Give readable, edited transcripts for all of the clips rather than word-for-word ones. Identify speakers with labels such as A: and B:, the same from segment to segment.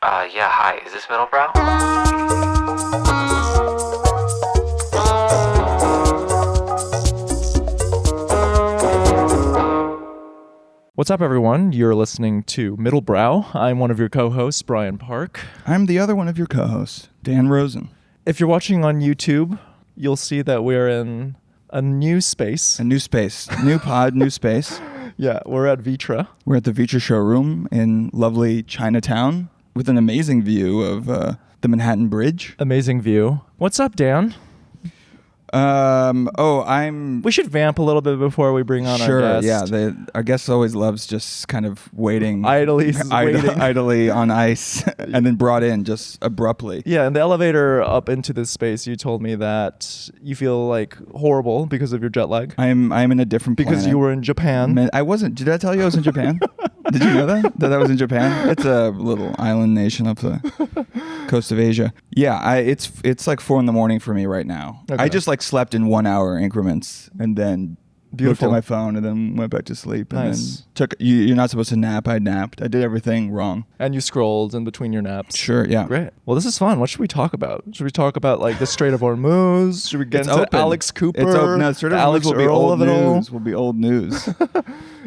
A: Yeah, hi. Is this Middlebrow?
B: What's up, everyone? You're listening to Middlebrow. I'm one of your co-hosts, Brian Park.
C: I'm the other one of your co-hosts, Dan Rosen.
B: If you're watching on YouTube, you'll see that we're in a new space.
C: A new space. New pod, new space.
B: Yeah, we're at Vitra.
C: We're at the Vitra showroom in lovely Chinatown with an amazing view of the Manhattan Bridge.
B: Amazing view. What's up, Dan? We should vamp a little bit before we bring on our guest.
C: Yeah. Our guest always loves just kind of waiting.
B: Idly
C: on ice and then brought in just abruptly.
B: Yeah, in the elevator up into this space, you told me that you feel like horrible because of your jet lag.
C: I'm in a different planet.
B: Because you were in Japan.
C: Man, I wasn't. Did I tell you I was in Japan? Did you know that I was in Japan? It's a little island nation up the coast of Asia. Yeah, it's like 4 a.m. for me right now. Okay. I just like slept in 1 hour increments and then looked at my phone and then went back to sleep.
B: Nice.
C: And then took. You're not supposed to nap. I napped. I did everything wrong.
B: And you scrolled in between your naps.
C: Sure. Yeah.
B: Great. Well, this is fun. What should we talk about? Should we talk about like the Strait of Hormuz? Should we get into Alex Cooper?
C: It's open. No, Strait of Hormuz will be old news. Will be old news.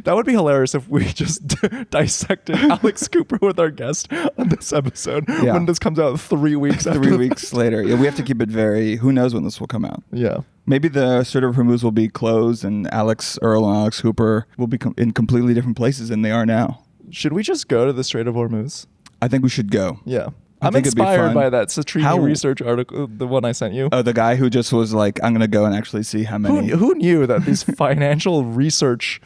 B: That would be hilarious if we just dissected Alex Cooper with our guest on this episode when this comes out 3 weeks after.
C: 3 weeks later. Yeah, we have to keep it who knows when this will come out.
B: Yeah.
C: Maybe the Strait of Hormuz will be closed and Earl and Alex Cooper will be in completely different places than they are now.
B: Should we just go to the Strait of Hormuz?
C: I think we should go.
B: Yeah. I'm inspired by that Citrini research article, the one I sent you.
C: Oh, the guy who just was like, I'm going to go and actually see how many.
B: Who knew that these financial research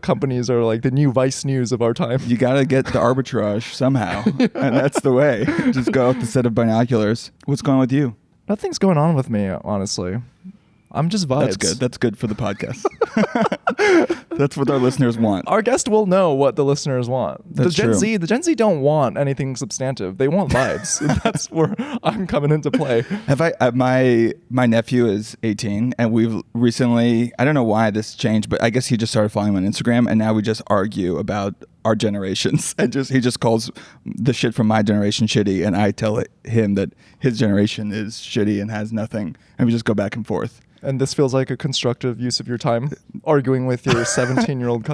B: companies are like the new Vice News of our time?
C: You got to get the arbitrage somehow. And that's the way. Just go with the set of binoculars. What's going on with you?
B: Nothing's going on with me, honestly. I'm just vibes.
C: That's good. That's good for the podcast. That's what our listeners want.
B: Our guest will know what the listeners want.
C: That's true.
B: The Gen Z don't want anything substantive. They want vibes. That's where I'm coming into play.
C: My nephew is 18 and we've recently, I don't know why this changed, but I guess he just started following me on Instagram and now we just argue about our generations and he just calls the shit from my generation shitty and I tell him that his generation is shitty and has nothing and we just go back and forth.
B: And this feels like a constructive use of your time, arguing with your 17-year-old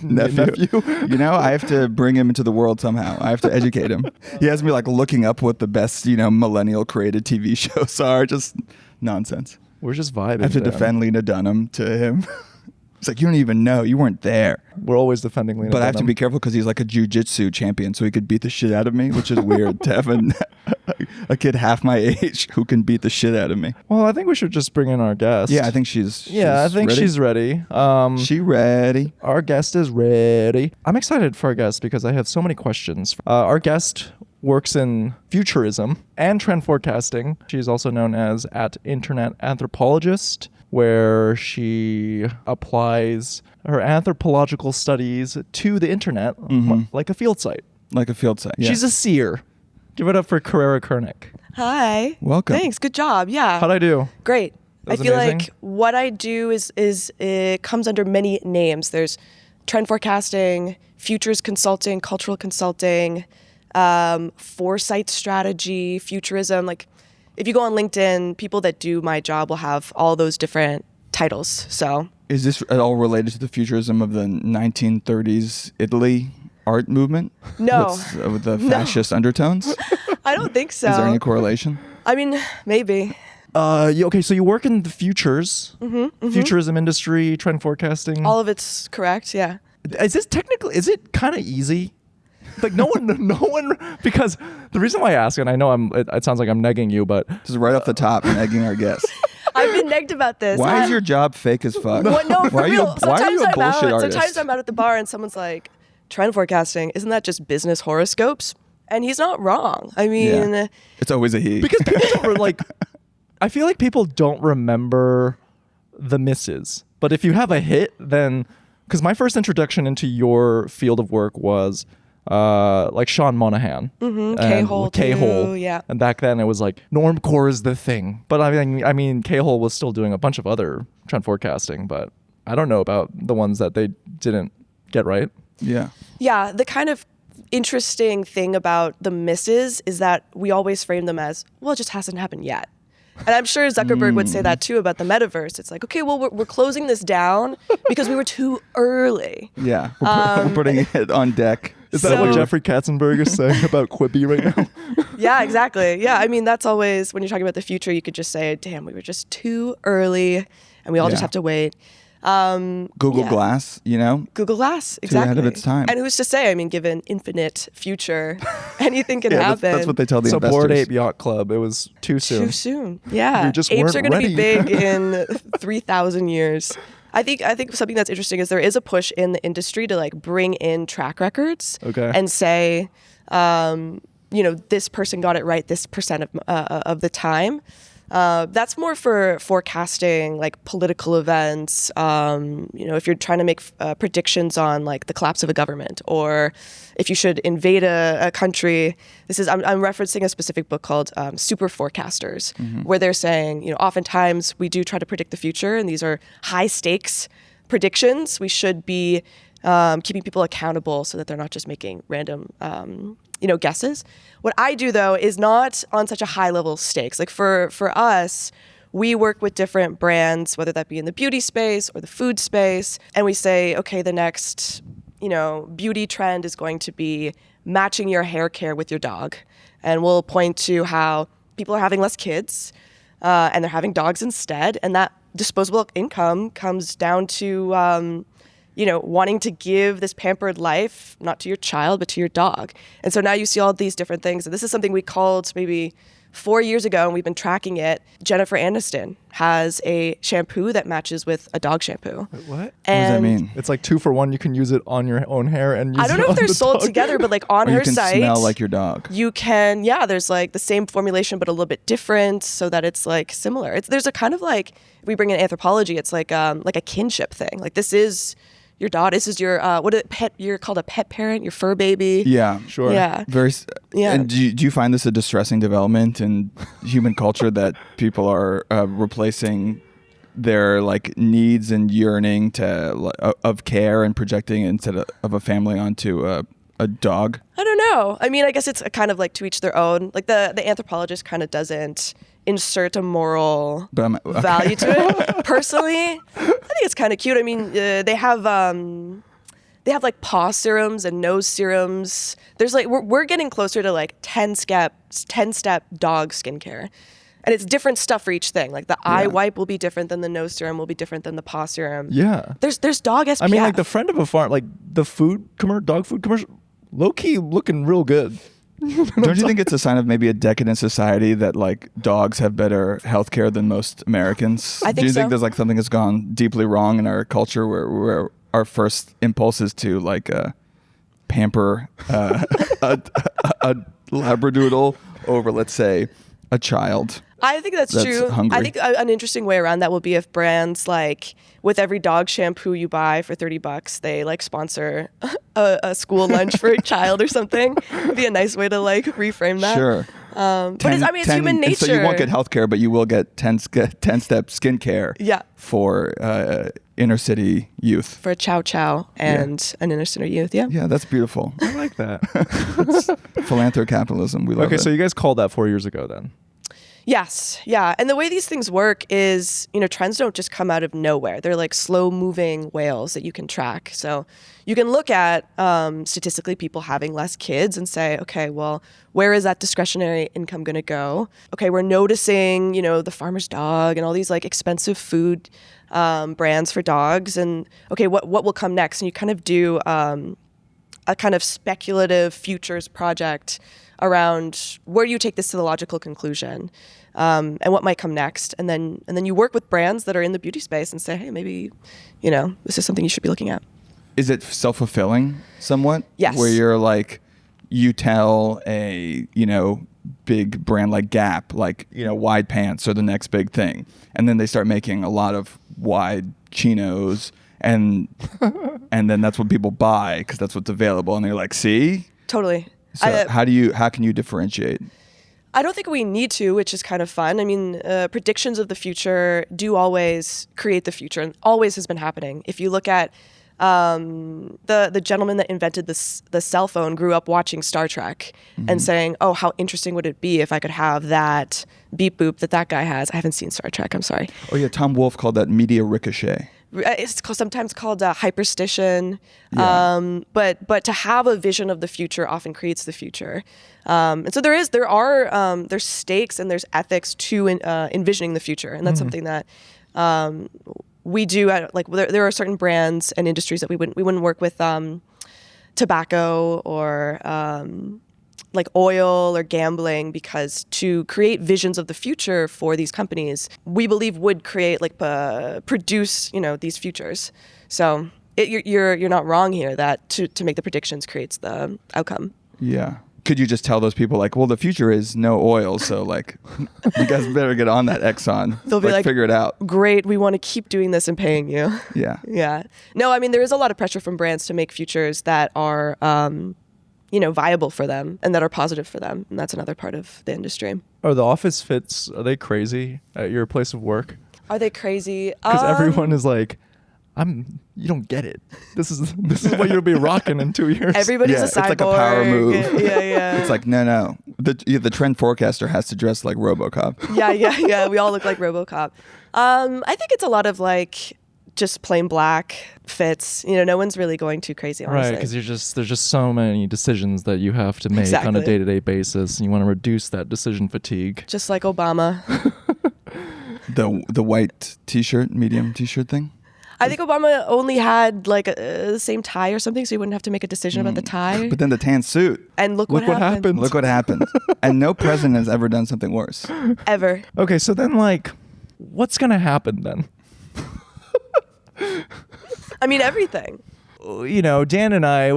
B: nephew.
C: You know, I have to bring him into the world somehow. I have to educate him. He has me like looking up what the best, millennial created TV shows are. Just nonsense.
B: We're just vibing.
C: I have to defend Lena Dunham to him. It's like, you don't even know. You weren't there.
B: We're always defending Lena Dunham.
C: But I have to be careful because he's like a jiu-jitsu champion, so he could beat the shit out of me, which is weird to have a kid half my age who can beat the shit out of me.
B: Well, I think we should just bring in our guest.
C: Yeah, I think she's
B: ready. She's ready.
C: She ready.
B: Our guest is ready. I'm excited for our guest because I have so many questions. Our guest works in futurism and trend forecasting. She's also known as Internet Anthropologist, where she applies her anthropological studies to the internet like a field site.
C: Like a field site, yeah.
B: She's a seer. Give it up for Carrera Koenig.
D: Hi.
C: Welcome.
D: Thanks. Good job. Yeah.
B: How'd I do?
D: Great.
B: I
D: feel like what I do is it comes under many names. There's trend forecasting, futures consulting, cultural consulting, foresight strategy, futurism. Like, if you go on LinkedIn, people that do my job will have all those different titles. So,
C: is this at all related to the futurism of the 1930s Italy art movement?
D: No.
C: With the fascist undertones?
D: I don't think so.
C: Is there any correlation?
D: I mean, maybe.
B: Okay, so you work in the futurism industry, trend forecasting.
D: All of it's correct, yeah.
B: Is it kind of easy? Like no one, because the reason why I ask, and I know it sounds like I'm negging you, but
C: just right off the top, negging our guests.
D: I've been negged about this.
C: Why is your job fake as fuck?
D: No, for real.
C: Why are you a bullshit artist?
D: Sometimes I'm out at the bar and someone's like, trend forecasting, isn't that just business horoscopes? And he's not wrong. I mean,
C: it's always a he.
B: Because people don't I feel like people don't remember the misses. But if you have a hit, then, because my first introduction into your field of work was like Sean Monahan,
D: K-Hole, yeah.
B: And back then it was like normcore is the thing. But I mean, K-Hole was still doing a bunch of other trend forecasting, but I don't know about the ones that they didn't get right.
C: Yeah.
D: Yeah, the kind of interesting thing about the misses is that we always frame them as, well, it just hasn't happened yet. And I'm sure Zuckerberg would say that too about the metaverse. It's like, okay, well, we're closing this down because we were too early.
C: Yeah, we're putting it on deck.
B: Is that what Jeffrey Katzenberg is saying about Quibi right now?
D: Yeah, exactly. Yeah, I mean, that's always, when you're talking about the future, you could just say, damn, we were just too early and we all just have to wait.
C: Google Glass,
D: Google Glass, exactly.
C: ahead of its time.
D: And who's to say? I mean, given infinite future, anything can happen.
C: That's what they tell the investors.
B: Bored Ape Yacht Club. It was too soon.
D: Too soon. Yeah.
B: We just
D: Apes are
B: weren't
D: going to be
B: ready.
D: big in 3,000 years. I think something that's interesting is there is a push in the industry to like bring in track records and say, this person got it right this percent of the time. That's more for forecasting like political events. If you're trying to make predictions on like the collapse of a government, or if you should invade a country. I'm referencing a specific book called Super Forecasters, where they're saying, oftentimes we do try to predict the future, and these are high stakes predictions. We should be keeping people accountable so that they're not just making random guesses. What I do though is not on such a high level stakes. Like for us, we work with different brands, whether that be in the beauty space or the food space, and we say, okay, the next, beauty trend is going to be matching your hair care with your dog. And we'll point to how people are having less kids and they're having dogs instead. And that disposable income comes down to wanting to give this pampered life, not to your child, but to your dog. And so now you see all these different things. And this is something we called maybe 4 years ago, and we've been tracking it. Jennifer Aniston has a shampoo that matches with a dog shampoo.
B: Wait, what?
C: And what does that mean?
B: It's like 2 for 1. You can use it on your own hair and use
D: I don't
B: it
D: know
B: on
D: if they're
B: the
D: sold
B: dog.
D: together, but like on
C: Or
D: her
C: you can
D: site,
C: smell like your dog.
D: you can, there's like the same formulation, but a little bit different so that it's like similar. There's a kind of like, if we bring in anthropology, it's like a kinship thing. Like this is your dog. This is your pet. You're called a pet parent. Your fur baby.
C: Yeah,
B: sure.
D: Yeah.
C: Yeah. And do you find this a distressing development in human culture that people are replacing their like needs and yearning of care and projecting instead of a family onto a dog?
D: I don't know. I mean, I guess it's kind of like to each their own. Like the anthropologist kind of doesn't insert a moral value to it. Personally, I think it's kind of cute. I mean, they have like paw serums and nose serums. There's like we're getting closer to like 10-step dog skincare. And it's different stuff for each thing. Like the eye wipe will be different than the nose serum, will be different than the paw serum.
B: Yeah.
D: There's dog SPF.
B: I mean, like the friend of a farm, like the dog food commercial, low key looking real good.
C: Don't you think it's a sign of maybe a decadent society that like dogs have better healthcare than most Americans?
D: I think
C: Do you
D: so.
C: think there's like something that's gone deeply wrong in our culture where our first impulse is to like pamper a labradoodle over, let's say, a child?
D: I think that's true.
C: hungry.
D: I think an interesting way around that will be if brands like with every dog shampoo you buy for $30, they like sponsor a school lunch for a child or something. It'd be a nice way to like reframe that.
C: Sure.
D: But it's human nature.
C: And so you won't get healthcare, but you will get 10-step skincare.
D: Yeah.
C: For inner city youth.
D: For a chow chow and an inner city youth. Yeah.
C: Yeah, that's beautiful.
B: I like that.
C: Philanthrocapitalism. We love it.
B: Okay, so you guys called that 4 years ago then.
D: Yes. Yeah. And the way these things work is, trends don't just come out of nowhere. They're like slow moving whales that you can track. So you can look at statistically people having less kids and say, okay, well, where is that discretionary income going to go? Okay, we're noticing, the farmer's dog and all these like expensive food brands for dogs. And okay, what will come next? And you kind of do a kind of speculative futures project around where do you take this to the logical conclusion, and what might come next, and then you work with brands that are in the beauty space and say, hey, maybe, this is something you should be looking at.
C: Is it self-fulfilling somewhat?
D: Yes.
C: Where you're like, you tell a, big brand like Gap, like, wide pants are the next big thing. And then they start making a lot of wide chinos and then that's what people buy because that's what's available. And they're like, see?
D: Totally.
C: So how can you differentiate?
D: I don't think we need to, which is kind of fun. I mean, predictions of the future do always create the future and always has been happening. If you look at the gentleman that invented the cell phone grew up watching Star Trek and saying, oh, how interesting would it be if I could have that beep boop that guy has. I haven't seen Star Trek, I'm sorry.
C: Oh yeah, Tom Wolfe called that media ricochet.
D: It's sometimes called Hyperstition,
C: Yeah.
D: but to have a vision of the future often creates the future, and so there's stakes and there's ethics to envisioning the future, and that's something that we do. There are certain brands and industries that we wouldn't work with, tobacco or like oil or gambling, because to create visions of the future for these companies, we believe would create produce these futures. So you're not wrong here that to make the predictions creates the outcome.
C: Yeah. Could you just tell those people well, the future is no oil, so you guys better get on that Exxon.
D: They'll be
C: figure it out.
D: Great, we want to keep doing this and paying you.
C: Yeah.
D: Yeah. No, I mean, there is a lot of pressure from brands to make futures that are viable for them and that are positive for them. And that's another part of the industry.
B: Are the office fits, are they crazy at your place of work?
D: Are they crazy?
B: Because everyone is like, you don't get it. This is what you'll be rocking in 2 years.
D: Everybody's a cyborg.
C: It's like a power move.
D: Yeah.
C: It's like, no. The trend forecaster has to dress like RoboCop.
D: Yeah. We all look like RoboCop. I think it's a lot of just plain black fits. No one's really going too crazy, honestly.
B: Right, because there's just so many decisions that you have to make on a day-to-day basis, and you want to reduce that decision fatigue.
D: Just like Obama.
C: The white t-shirt, medium t-shirt thing?
D: I think Obama only had the same tie or something, so he wouldn't have to make a decision about the tie.
C: But then the tan suit.
D: And look what happened.
C: Look what happened. And no president has ever done something worse.
D: Ever.
B: Okay, so then what's going to happen then?
D: I mean, everything.
B: Dan and I,
C: in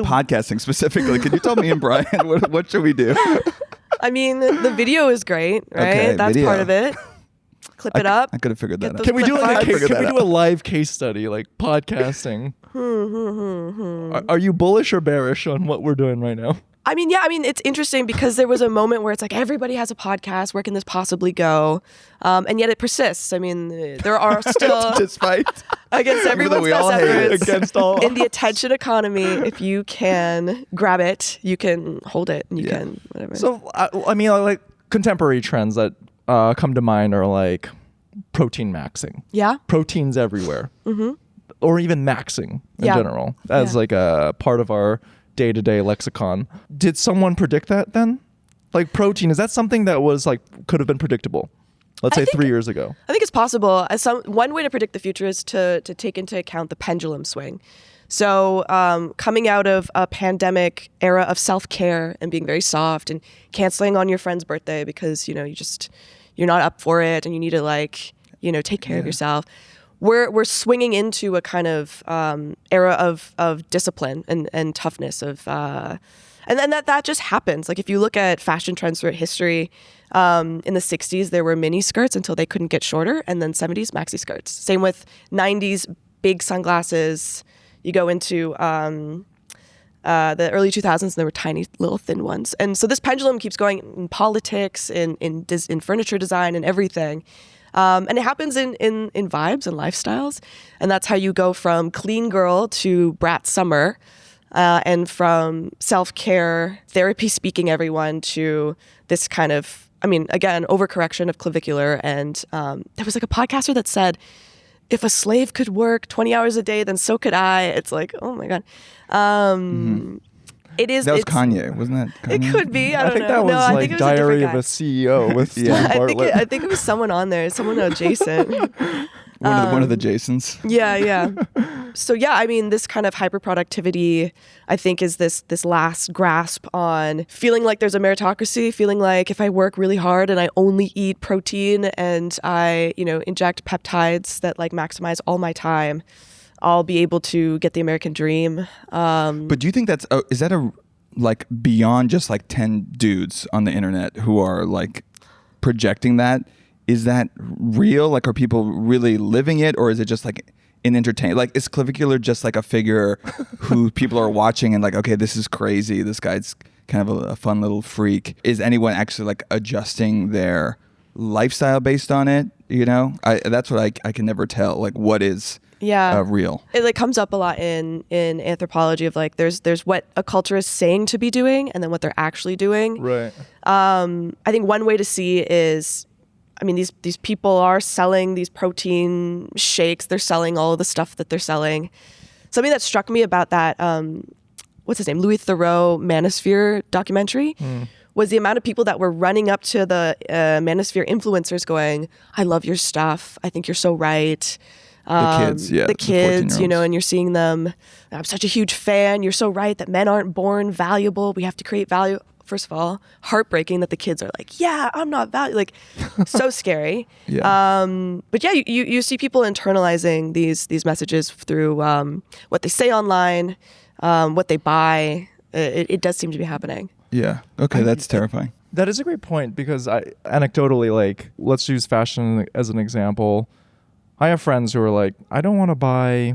C: podcasting specifically. Could you tell me and Brian, what should we do?
D: I mean, the video is great, right?
C: Okay,
D: that's
C: video.
D: part of it. Clip it up.
C: I could have figured that out.
B: Can we do
C: a
B: live case study, podcasting? Are you bullish or bearish on what we're doing right now?
D: I mean, it's interesting because there was a moment where it's everybody has a podcast. Where can this possibly go? And yet it persists. I mean, there are still
C: despite
D: against everyone's best efforts
B: against all
D: in the attention economy. If you can grab it, you can hold it, and you can whatever.
B: So contemporary trends that come to mind are protein maxing.
D: Yeah,
B: proteins everywhere, or even maxing in general as a part of our day-to-day lexicon. Did someone predict that then? Protein, is that something that was could have been predictable? Let's say 3 years ago.
D: I think it's possible. One way to predict the future is to take into account the pendulum swing. So coming out of a pandemic era of self-care and being very soft and canceling on your friend's birthday because you're not up for it and you need to take care of yourself. We're swinging into a kind of era of discipline and toughness and then that just happens. If you look at fashion trends throughout history, in the 60s there were mini skirts until they couldn't get shorter, and then 70s maxi skirts. Same with 90s big sunglasses. You go into the early 2000s and there were tiny little thin ones, and so this pendulum keeps going in politics, in furniture design, and everything. And it happens in vibes and lifestyles. And that's how you go from clean girl to brat summer, and from self-care, therapy speaking everyone, to this kind of, again, overcorrection of clavicular. And there was a podcaster that said, if a slave could work 20 hours a day, then so could I. It's oh my God. It is.
C: That was Kanye, wasn't that Kanye?
D: It could be. I don't
B: think
D: know.
B: that was
D: I think it was
B: Diary
D: a
B: of a
D: different
B: CEO with Steve Bartlett.
D: I think it was someone on there. Someone named Jason.
C: One of the Jasons.
D: Yeah. So this kind of hyper productivity, I think, is this last grasp on feeling like there's a meritocracy, feeling like if I work really hard and I only eat protein and I inject peptides that maximize all my time, I'll be able to get the American dream.
C: But do you think is that beyond just 10 dudes on the internet who are projecting that? Is that real? Are people really living it, or is it just in entertainment? Is Clavicular just a figure who people are watching and okay, this is crazy. This guy's kind of a fun little freak. Is anyone actually adjusting their lifestyle based on it? That's what I can never tell. What is real.
D: It like comes up a lot in anthropology of like there's what a culture is saying to be doing and then what they're actually doing.
B: Right.
D: I think one way to see is, I mean, these people are selling these protein shakes. They're selling all of the stuff that they're selling. Something that struck me about that, what's his name, Louis Theroux Manosphere documentary, was the amount of people that were running up to the Manosphere influencers going, "I love your stuff. I think you're so right." The kids, you know, and you're seeing them. "I'm such a huge fan. You're so right that men aren't born valuable. We have to create value." First of all, heartbreaking that the kids are like, "Yeah, I'm not valuable." Like, so scary.
C: Yeah.
D: But yeah, you see people internalizing these messages through what they say online, what they buy. It does seem to be happening.
C: Yeah. Okay, that's terrifying.
B: That is a great point because anecdotally, like, let's use fashion as an example. I have friends who are like, I don't want to buy,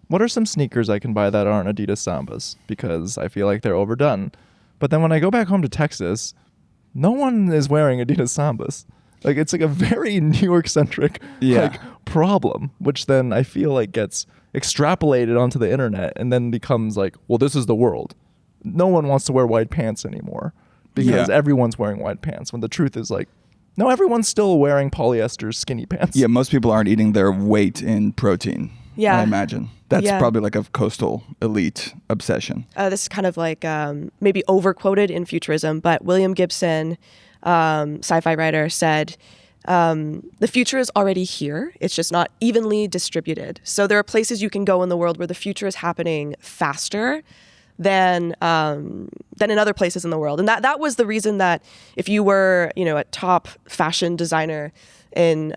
B: what are some sneakers I can buy that aren't Adidas Sambas? Because I feel like they're overdone. But then when I go back home to Texas, no one is wearing Adidas Sambas. Like, it's like a very New York-centric like problem, which then I feel like gets extrapolated onto the internet and then becomes like, well, this is the world. No one wants to wear white pants anymore because everyone's wearing white pants, when the truth is like, no, everyone's still wearing polyester skinny pants.
C: Yeah, most people aren't eating their weight in protein.
D: Yeah.
C: I imagine. That's probably like a coastal elite obsession.
D: This is kind of like maybe overquoted in futurism, but William Gibson, sci-fi writer, said, the future is already here. It's just not evenly distributed. So there are places you can go in the world where the future is happening faster than in other places in the world. And that was the reason that if you were, you know, a top fashion designer in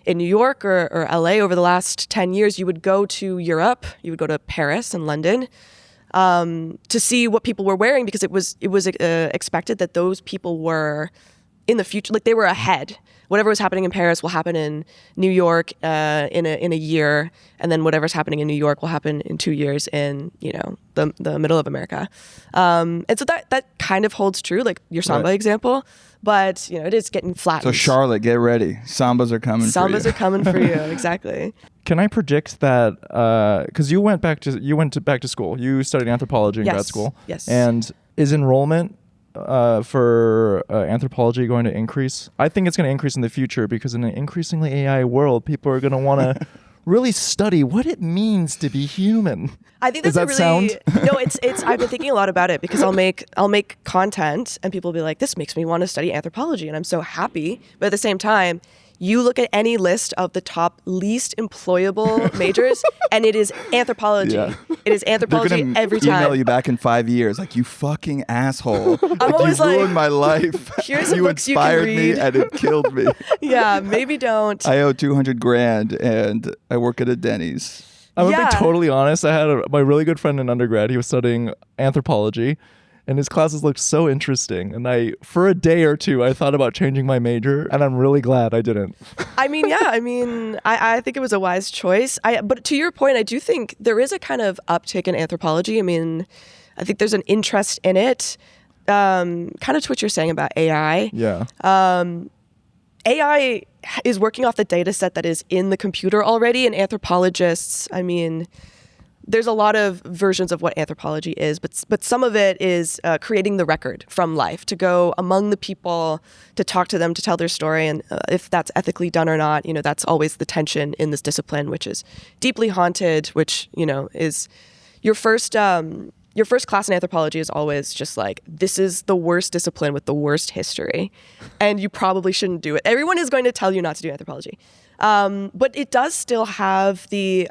D: New York or LA over the last 10 years, you would go to Europe, you would go to Paris and London to see what people were wearing, because it was expected that those people were in the future, like they were ahead. Whatever was happening in Paris will happen in New York in a year, and then whatever's happening in New York will happen in 2 years in, you know, the middle of America. And so that kind of holds true, like your Samba example, but you know, it is getting flattened.
C: So Charlotte, get ready. Sambas are coming for you.
D: Sambas are coming for you, exactly.
B: Can I predict that, because you went back to school, you studied anthropology in grad school.
D: Yes.
B: And is enrollment for anthropology going to increase? I think it's going to increase in the future, because in an increasingly AI world, people are going to want to really study what it means to be human.
D: I think that's no, it's I've been thinking a lot about it, because I'll make content and people will be like, this makes me want to study anthropology, and I'm so happy. But at the same time, you look at any list of the top least employable majors, and it is anthropology. Yeah. It is anthropology every time.
C: Email you back in 5 years, like, you fucking asshole.
D: I'm always
C: you ruined my life.
D: Here's some
C: you
D: books
C: inspired
D: you can read.
C: me, and it killed me.
D: Yeah, maybe don't.
C: I owe $200,000, and I work at a Denny's.
B: I'm gonna be totally honest. I had my really good friend in undergrad. He was studying anthropology, and his classes looked so interesting. And for a day or two, I thought about changing my major, and I'm really glad I didn't.
D: I think it was a wise choice. But to your point, I do think there is a kind of uptick in anthropology. I mean, I think there's an interest in it. Kind of to what you're saying about AI.
B: Yeah.
D: AI is working off the data set that is in the computer already, and anthropologists, I mean, there's a lot of versions of what anthropology is, but some of it is creating the record from life, to go among the people, to talk to them, to tell their story, and if that's ethically done or not, you know, that's always the tension in this discipline, which is deeply haunted, which, you know, is your first class in anthropology is always just like, this is the worst discipline with the worst history, and you probably shouldn't do it. Everyone is going to tell you not to do anthropology, but it does still have the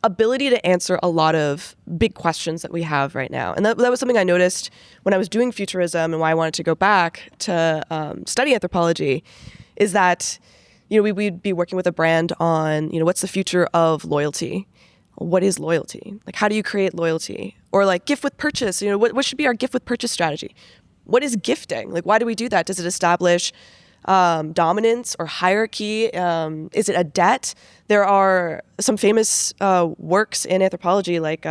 D: ability to answer a lot of big questions that we have right now. And that was something I noticed when I was doing futurism, and why I wanted to go back to study anthropology, is that, you know, we'd be working with a brand on, you know, what's the future of loyalty? What is loyalty? Like, how do you create loyalty? Or like gift with purchase, you know, what should be our gift with purchase strategy? What is gifting? Like, why do we do that? Does it establish dominance or hierarchy? Is it a debt? There are some famous works in anthropology, like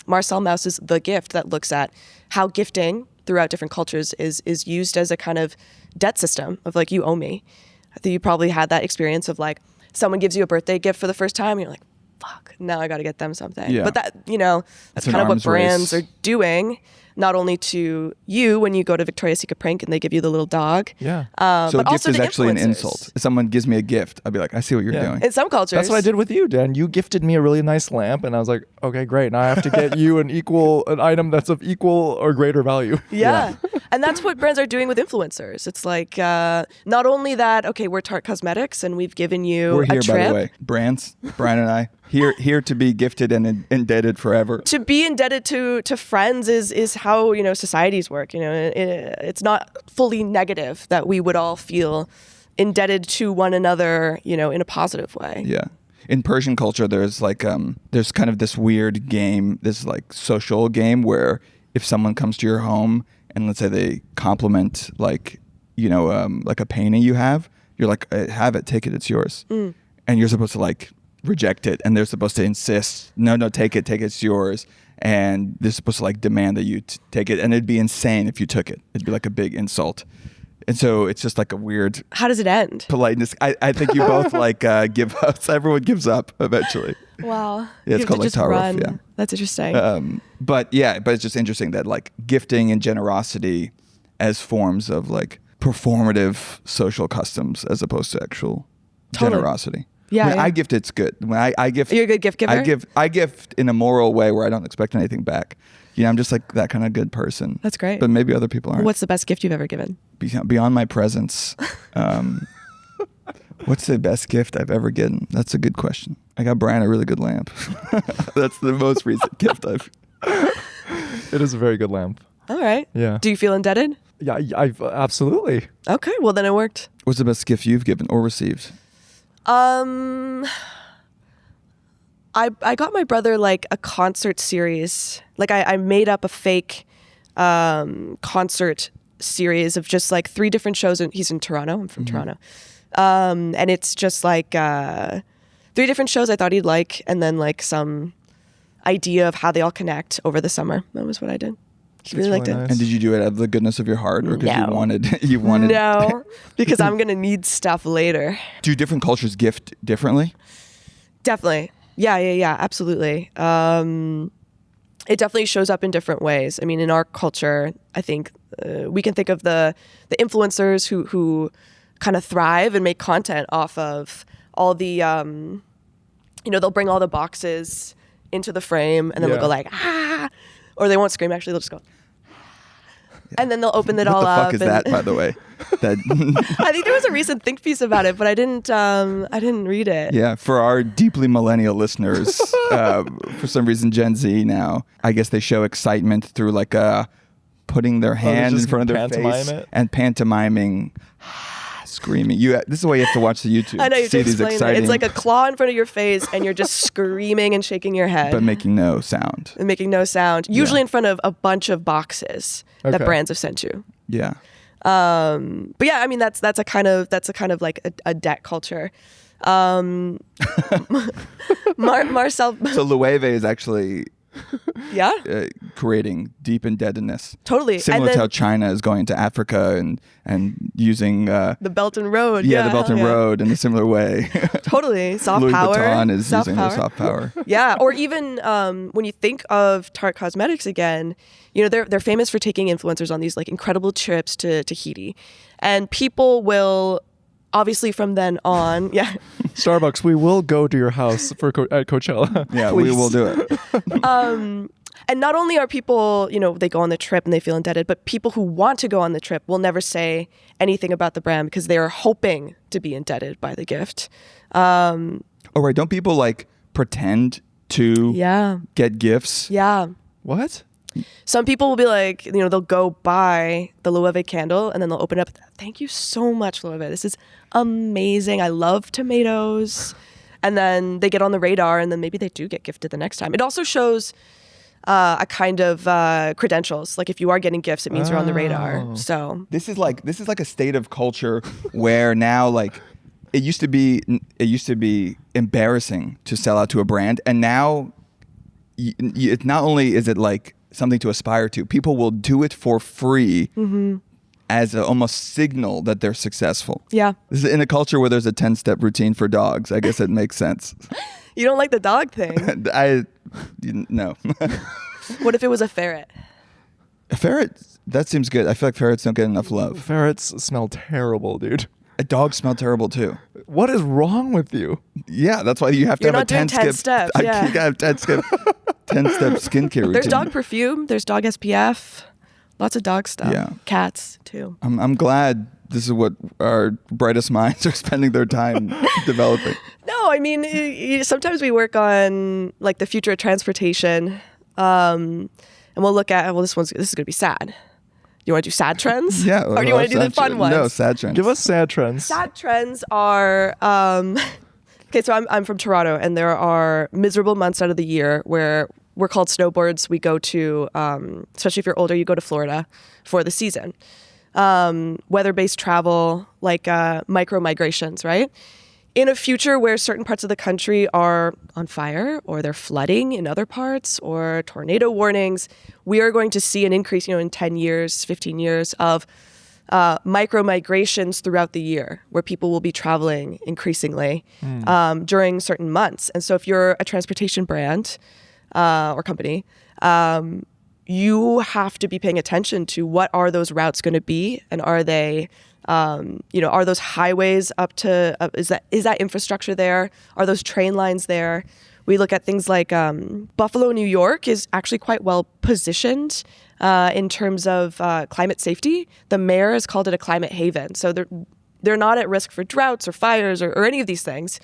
D: Marcel Mauss's The Gift, that looks at how gifting throughout different cultures is used as a kind of debt system of like, you owe me. I think you probably had that experience of like, someone gives you a birthday gift for the first time, and you're like, fuck, now I got to get them something.
C: Yeah.
D: But that, that's
C: an
D: kind of what
C: arms
D: brands
C: race.
D: are doing, not only to you when you go to Victoria's Secret Prank and they give you the little dog.
B: Yeah.
C: So
D: but
C: a gift
D: also
C: is
D: to
C: actually an
D: influencers.
C: insult. If someone gives me a gift, I'd be like, I see what you're
B: Yeah.
C: doing.
D: In some cultures.
B: That's what I did with you, Dan. You gifted me a really nice lamp, and I was like, okay, great. Now I have to get you an item that's of equal or greater value.
D: Yeah. And that's what brands are doing with influencers. It's like, not only that, okay, we're Tarte Cosmetics and we've given you
C: We're
D: a
C: here,
D: trip.
C: by the way. Brands, Brian and I, here to be gifted and indebted forever.
D: To be indebted to friends is how, societies work. It's not fully negative that we would all feel indebted to one another, in a positive way.
C: Yeah. In Persian culture, there's there's kind of this weird game, this like social game where if someone comes to your home and let's say they compliment like a painting you have, you're like, have it, take it, it's yours. And you're supposed to like reject it, and they're supposed to insist, no, take it, it's yours. And they're supposed to like demand that you take it, and it'd be insane if you took it. It'd be like a big insult. And so it's just like a weird
D: How does it end?
C: politeness. I think you both like give up. Everyone gives up eventually.
D: Wow.
C: Yeah, it's
D: You have
C: called
D: to
C: like
D: just
C: Taruf,
D: run.
C: yeah.
D: That's interesting.
C: But it's just interesting that like gifting and generosity as forms of like performative social customs as opposed to actual
D: Totally.
C: generosity.
D: Yeah,
C: When
D: yeah.
C: I gift, it's good. When I gift,
D: You're a good gift giver?
C: I gift in a moral way where I don't expect anything back. I'm just like that kind of good person.
D: That's great.
C: But maybe other people aren't.
D: What's the best gift you've ever given?
C: Beyond my presence? What's the best gift I've ever given? That's a good question. I got Brian a really good lamp. That's the most recent gift I've.
B: It is a very good lamp.
D: All right.
B: Yeah.
D: Do you feel indebted?
B: Yeah, I've absolutely.
D: Okay, well then it worked.
C: What's the best gift you've given or received?
D: I got my brother like a concert series. Like I made up a fake concert series of just like 3 different shows. And he's in Toronto. I'm from Toronto. And it's just like 3 different shows I thought he'd like, and then like some idea of how they all connect over the summer. That was what I did. He really liked
B: really
D: it.
B: nice.
C: And did you do it out of the goodness of your heart, or because
D: No.
C: you wanted?
D: No, because I'm gonna need stuff later.
C: Do different cultures gift differently?
D: Definitely. Yeah, absolutely. It definitely shows up in different ways. I mean, in our culture, I think we can think of the influencers who kind of thrive and make content off of all the, they'll bring all the boxes into the frame, and then they'll
B: Yeah.
D: go like, ah, or they won't scream, actually, they'll just go, and then they'll open it all
C: What the
D: up.
C: fuck is
D: and-
C: that, by the way? That
D: I think there was a recent think piece about it, but I didn't read it.
C: yeah, for our deeply millennial listeners, for some reason Gen Z now, I guess they show excitement through like putting their hand in
B: just
C: front of their
B: pantomime
C: face
B: it?
C: and pantomiming, screaming. This is why you have to watch the YouTube.
D: I know you
C: to see
D: have to
C: these
D: explain it.
C: exciting,
D: It's like a claw in front of your face, and you're just screaming and shaking your head
C: but making no sound.
D: and making no sound. Usually
C: Yeah.
D: in front of a bunch of boxes that
B: Okay.
D: brands have sent you.
C: Yeah.
D: But yeah, I mean that's a kind of like a debt culture. Marcel,
C: So Loewe is actually
D: yeah,
C: creating deep indebtedness.
D: totally.
C: Similar
D: And then
C: to how China is going to Africa and using
D: the Belt and Road.
C: the Belt and
D: yeah.
C: Road in a similar way.
D: Totally, soft
C: Louis
D: power.
C: Vuitton is
D: soft
C: using
D: power.
C: their soft power.
D: Yeah, or even when you think of Tarte Cosmetics again, they're famous for taking influencers on these like incredible trips to Tahiti, and people will obviously from then on, yeah,
B: Starbucks, we will go to your house for at Coachella.
C: Yeah, we
B: Please.
C: will do it.
D: and not only are people, they go on the trip and they feel indebted, but people who want to go on the trip will never say anything about the brand because they are hoping to be indebted by the gift.
C: Oh, right. Don't people like pretend to
D: Yeah,
C: get gifts?
D: yeah.
B: What?
D: Some people will be like, they'll go buy the Loewe candle and then they'll open it up. Thank you so much, Loewe. This is amazing. I love tomatoes. And then they get on the radar and then maybe they do get gifted the next time. It also shows a kind of credentials. Like if you are getting gifts, it means you're on the radar.
B: Oh.
D: So
C: This is like a state of culture where now like it used to be embarrassing to sell out to a brand, and now it's not only is it like something to aspire to, people will do it for free as an almost signal that they're successful.
D: Yeah.
C: This is in a culture where there's a 10-step routine for dogs. I guess it makes sense.
D: You don't like the dog thing.
C: No.
D: What if it was a ferret?
C: A ferret, that seems good. I feel like ferrets don't get enough love.
B: Ferrets smell terrible, dude.
C: Dogs smell terrible too.
B: What is wrong with you?
C: Yeah, that's why you have to
D: You're
C: have
D: not
C: a
D: doing
C: 10
D: 10 steps, yeah.
C: You gotta have 10-step skincare routine.
D: There's dog perfume. There's dog SPF. Lots of dog stuff.
C: Yeah.
D: Cats too.
C: I'm glad this is what our brightest minds are spending their time developing.
D: No, I mean, sometimes we work on like the future of transportation, and we'll look at, well, this is going to be sad. You want to do sad trends?
C: Yeah.
D: Or do you want to do the fun ones?
C: No, sad trends.
B: Give us sad trends.
D: Sad trends are, okay, so I'm from Toronto, and there are miserable months out of the year where we're called snowboards. We go to, especially if you're older, you go to Florida for the season. Weather-based travel, like micro migrations, right? In a future where certain parts of the country are on fire or they're flooding in other parts or tornado warnings, we are going to see an increase, in 10 years, 15 years of micro migrations throughout the year where people will be traveling increasingly during certain months. And so if you're a transportation brand or company, you have to be paying attention to what are those routes going to be, and are they are those highways up to, is that infrastructure there? Are those train lines there? We look at things like Buffalo, New York is actually quite well positioned in terms of climate safety. The mayor has called it a climate haven. So they're not at risk for droughts or fires or any of these things.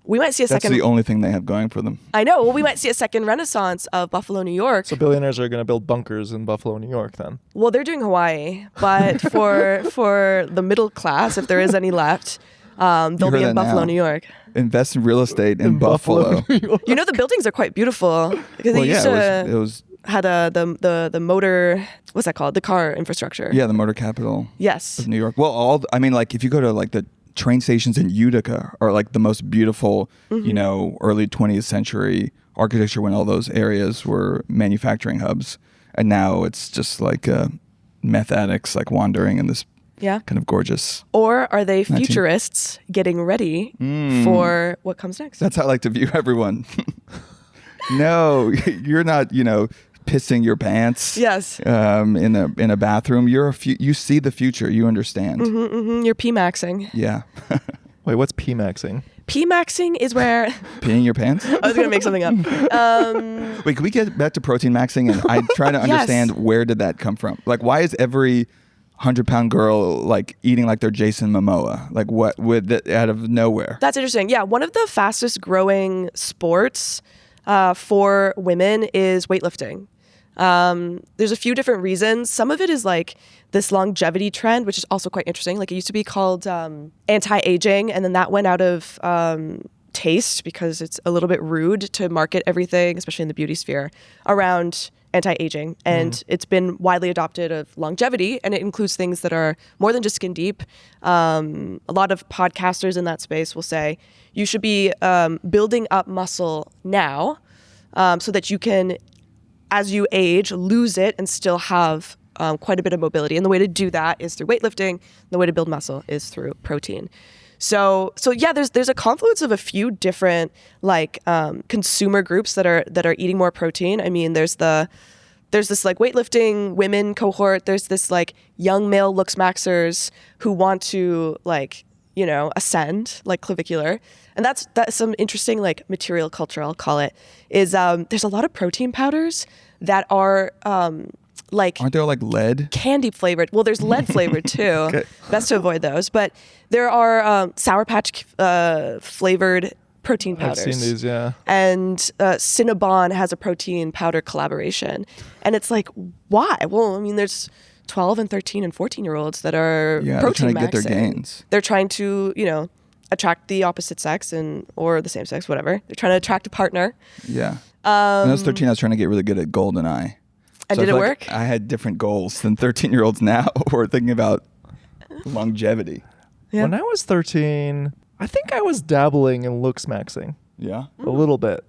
D: We might see a second...
C: That's the only thing they have going for them.
D: I know. Well, we might see a second renaissance of Buffalo, New York.
B: So billionaires are going to build bunkers in Buffalo, New York then?
D: Well, they're doing Hawaii. But for the middle class, if there is any left, they'll be in Buffalo, New York.
C: Invest in real estate in Buffalo.
B: New York.
D: The buildings are quite beautiful. Because they used
C: it was
D: had the motor, what's that called? The car infrastructure.
C: Yeah, the motor capital
D: Yes.
C: of New York. Well, if you go to like the train stations in Utica are like the most beautiful, early 20th century architecture when all those areas were manufacturing hubs. And now it's just like meth addicts like wandering in this kind of gorgeous.
D: Or are they futurists getting ready for what comes next?
C: That's how I like to view everyone. No, you're not, pissing your pants.
D: Yes.
C: In a bathroom. You see the future. You understand.
D: You're P-maxing.
C: Yeah.
B: Wait, what's P-maxing?
D: P-maxing is where...
C: Peeing your pants?
D: I was going to make something up.
C: Wait, can we get back to protein maxing? And I try to understand where did that come from? Like, why is every 100-pound girl like eating like they're Jason Momoa? Like, what with out of nowhere?
D: That's interesting. Yeah, one of the fastest growing sports for women is weightlifting. There's a few different reasons. Some of it is like this longevity trend, which is also quite interesting. Like it used to be called anti-aging, and then that went out of taste because it's a little bit rude to market everything, especially in the beauty sphere, around anti-aging. And it's been widely adopted of longevity, and it includes things that are more than just skin deep. A lot of podcasters in that space will say you should be building up muscle now so that you can, as you age, lose it and still have quite a bit of mobility. And the way to do that is through weightlifting. The way to build muscle is through protein. So yeah, there's a confluence of a few different like consumer groups that are eating more protein. I mean, there's this like weightlifting women cohort. There's this like young male looks maxers who want to like, ascend like clavicular. And that's some interesting like material culture, I'll call it, is there's a lot of protein powders that are like...
C: Aren't there like lead?
D: Candy flavored. Well, there's lead flavored too. Okay. Best to avoid those. But there are Sour Patch flavored protein powders.
B: I've seen these, yeah.
D: And Cinnabon has a protein powder collaboration. And it's like, why? Well, I mean, there's 12 and 13 and 14-year-olds that are protein
C: they're trying to
D: maxing.
C: get their gains.
D: They're trying to, attract the opposite sex or the same sex, whatever. They're trying to attract a partner.
C: Yeah. When I was 13, I was trying to get really good at GoldenEye.
D: And did it work?
C: I had different goals than 13-year-olds now who are thinking about longevity.
D: Yeah.
B: When I was 13, I think I was dabbling in looks maxing.
C: Yeah.
B: A little bit.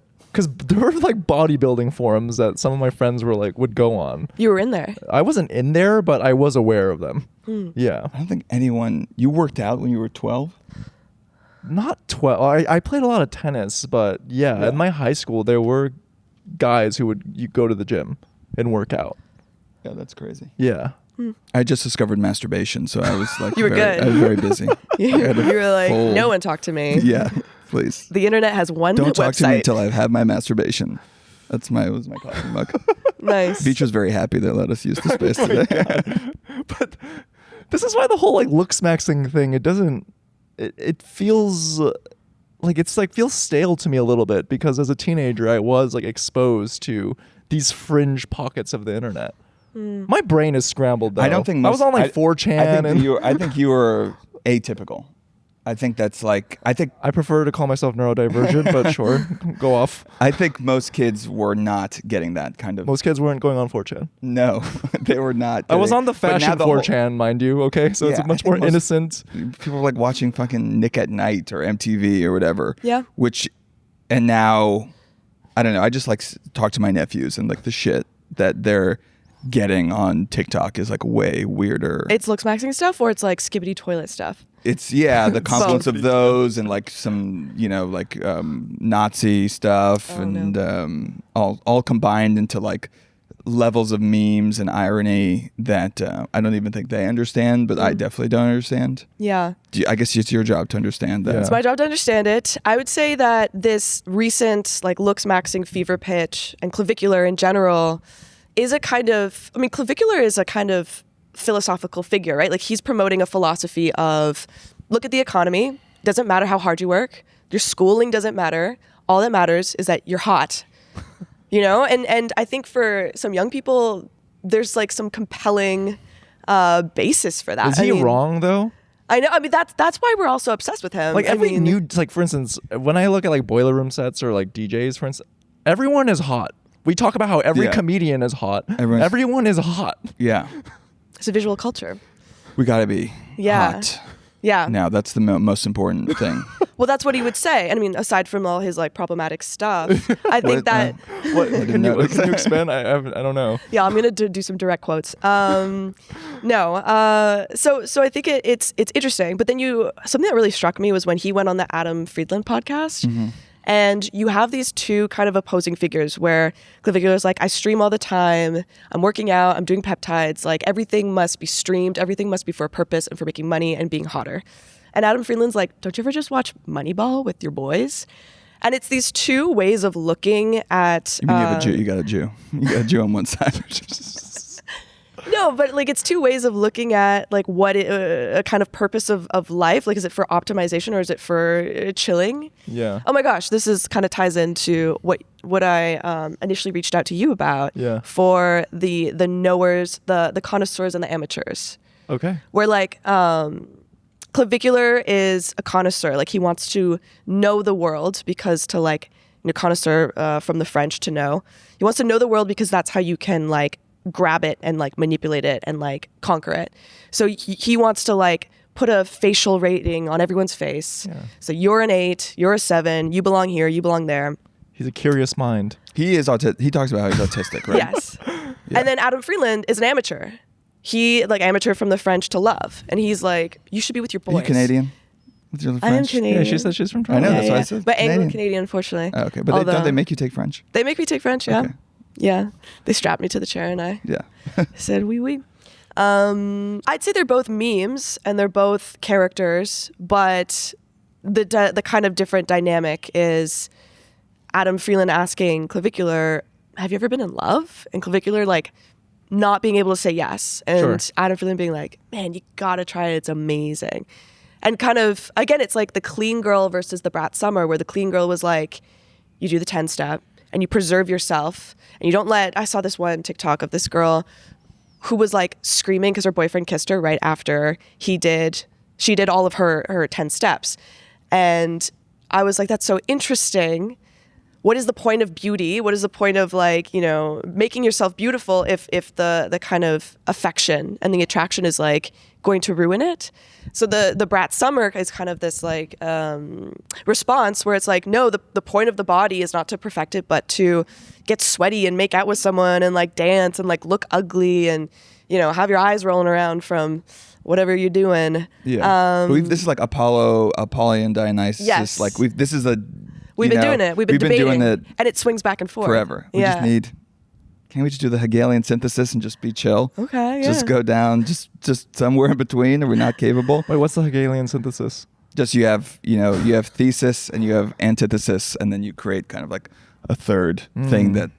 B: because there were like bodybuilding forums that some of my friends were like would go on.
D: You were in there.
B: I wasn't in there, but I was aware of them. Yeah.
C: I don't think you worked out when you were 12?
B: Not 12. I played a lot of tennis, but yeah, in my high school there were guys who you go to the gym and work out.
C: Yeah, that's crazy.
B: Yeah.
C: I just discovered masturbation, so I was like,
D: You were good.
C: I was very busy.
D: You were like, no one talk to me.
C: Yeah, please.
D: The internet has one
C: Don't
D: website.
C: talk to me until I've had my masturbation. Was my coffee mug.
D: Nice.
C: Beach was very happy they let us use the space today.
B: But this is why the whole like looks maxing thing, it feels feels stale to me a little bit, because as a teenager I was like exposed to these fringe pockets of the internet. My brain is scrambled though.
C: I don't think
B: I was on like 4chan
C: I think you were atypical. I think that's like
B: I prefer to call myself neurodivergent, but sure, go off.
C: I think most kids were not getting that kind of.
B: Most kids weren't going on 4chan.
C: No, they were not.
B: I was on the
C: But now
B: fashion
C: the whole-
B: 4chan, mind you. Okay, so
C: Yeah,
B: it's
C: I
B: much
C: think
B: more
C: most-
B: innocent.
C: People were like watching fucking Nick at Night or MTV or whatever.
D: Yeah.
C: And now, I don't know. I just like talk to my nephews, and like the shit that they're getting on TikTok is like way weirder.
D: It's looks maxing stuff, or it's like skibbity toilet stuff.
C: It's the confluence of those and like some Nazi stuff all combined into like levels of memes and irony that I don't even think they understand, but I definitely don't understand.
D: Yeah.
C: I guess it's your job to understand that.
B: Yeah.
D: It's my job to understand it. I would say that this recent like looks maxing fever pitch and clavicular in general is a kind of, clavicular is a kind of philosophical figure, right? Like he's promoting a philosophy of look at the economy. Doesn't matter how hard you work. Your schooling doesn't matter. All that matters is that you're hot. And I think for some young people, there's like some compelling basis for that.
B: Is he wrong though?
D: I know. That's why we're all so obsessed with him.
B: Like for instance, when I look at like Boiler Room sets or like DJs, for instance, everyone is hot. We talk about how every comedian is hot. Everyone is hot.
C: Yeah.
D: It's a visual culture.
C: We gotta be hot.
D: Yeah.
C: Now that's the most important thing.
D: Well, that's what he would say. Aside from all his like problematic stuff, I think that.
B: Can you expand? I don't know.
D: Yeah, I'm gonna do some direct quotes. No. So I think it's interesting. But then something that really struck me was when he went on the Adam Friedland podcast. Mm-hmm. And you have these two kind of opposing figures where Clavicular is like, I stream all the time. I'm working out. I'm doing peptides. Like everything must be streamed. Everything must be for a purpose and for making money and being hotter. And Adam Friedland's like, don't you ever just watch Moneyball with your boys? And it's these two ways of looking at.
C: You mean you have a Jew? You got a Jew. You got a Jew on one side.
D: No, but like it's two ways of looking at like what a kind of purpose of life. Like, is it for optimization or is it for chilling?
B: Yeah.
D: Oh my gosh, this is kind of ties into what I initially reached out to you about.
B: Yeah.
D: For the knowers, the connoisseurs and the amateurs.
B: Okay.
D: Where like Clavicular is a connoisseur. Like he wants to know the world because to like connoisseur from the French to know. He wants to know the world because that's how you can like grab it and like manipulate it and like conquer it. So he wants to like put a facial rating on everyone's face. Yeah. So you're an 8, you're a 7, you belong here, you belong there.
B: He's a curious mind.
C: He is he talks about how he's autistic, right?
D: Yes. Yeah. And then Adam Friedland is an amateur. He like amateur from the French to love. And he's like, you should be with your boys.
C: Are you Canadian? With your French?
D: I am Canadian.
B: Yeah, she said she's from Toronto.
C: I know, that's why I said
D: But
C: Canadian.
D: Anglo-Canadian, unfortunately.
C: Oh, okay, but don't they make you take French?
D: They make me take French, yeah.
C: Okay.
D: Yeah. They strapped me to the chair and I said, oui, oui. I'd say they're both memes and they're both characters, but the kind of different dynamic is Adam Friedland asking Clavicular, have you ever been in love? And Clavicular, like, not being able to say yes. And sure. Adam Friedland being like, man, you gotta try it. It's amazing. And kind of, again, it's like the clean girl versus the brat summer, where the clean girl was like, you do the 10-step and you preserve yourself and you don't I saw this one TikTok of this girl who was like screaming because her boyfriend kissed her right after she did all of her 10 steps. And I was like, that's so interesting. what is the point of beauty? What is the point of like, you know, making yourself beautiful if the kind of affection and the attraction is like going to ruin it? So the Brat Summer is kind of this like response where it's like, no, the point of the body is not to perfect it, but to get sweaty and make out with someone and like dance and like look ugly and, you know, have your eyes rolling around from whatever you're doing.
C: Yeah. This is like Apollyon Dionysus.
D: Yes.
C: Like this is a.
D: We've been doing it. We've been debating,
C: doing it,
D: and it swings back and forth
C: forever. We just need. Can't we just do the Hegelian synthesis and just be chill?
D: Okay, yeah.
C: Just go down, just somewhere in between. Are we not capable?
B: Wait, what's the Hegelian synthesis?
C: Just you have thesis and you have antithesis, and then you create kind of like a third thing that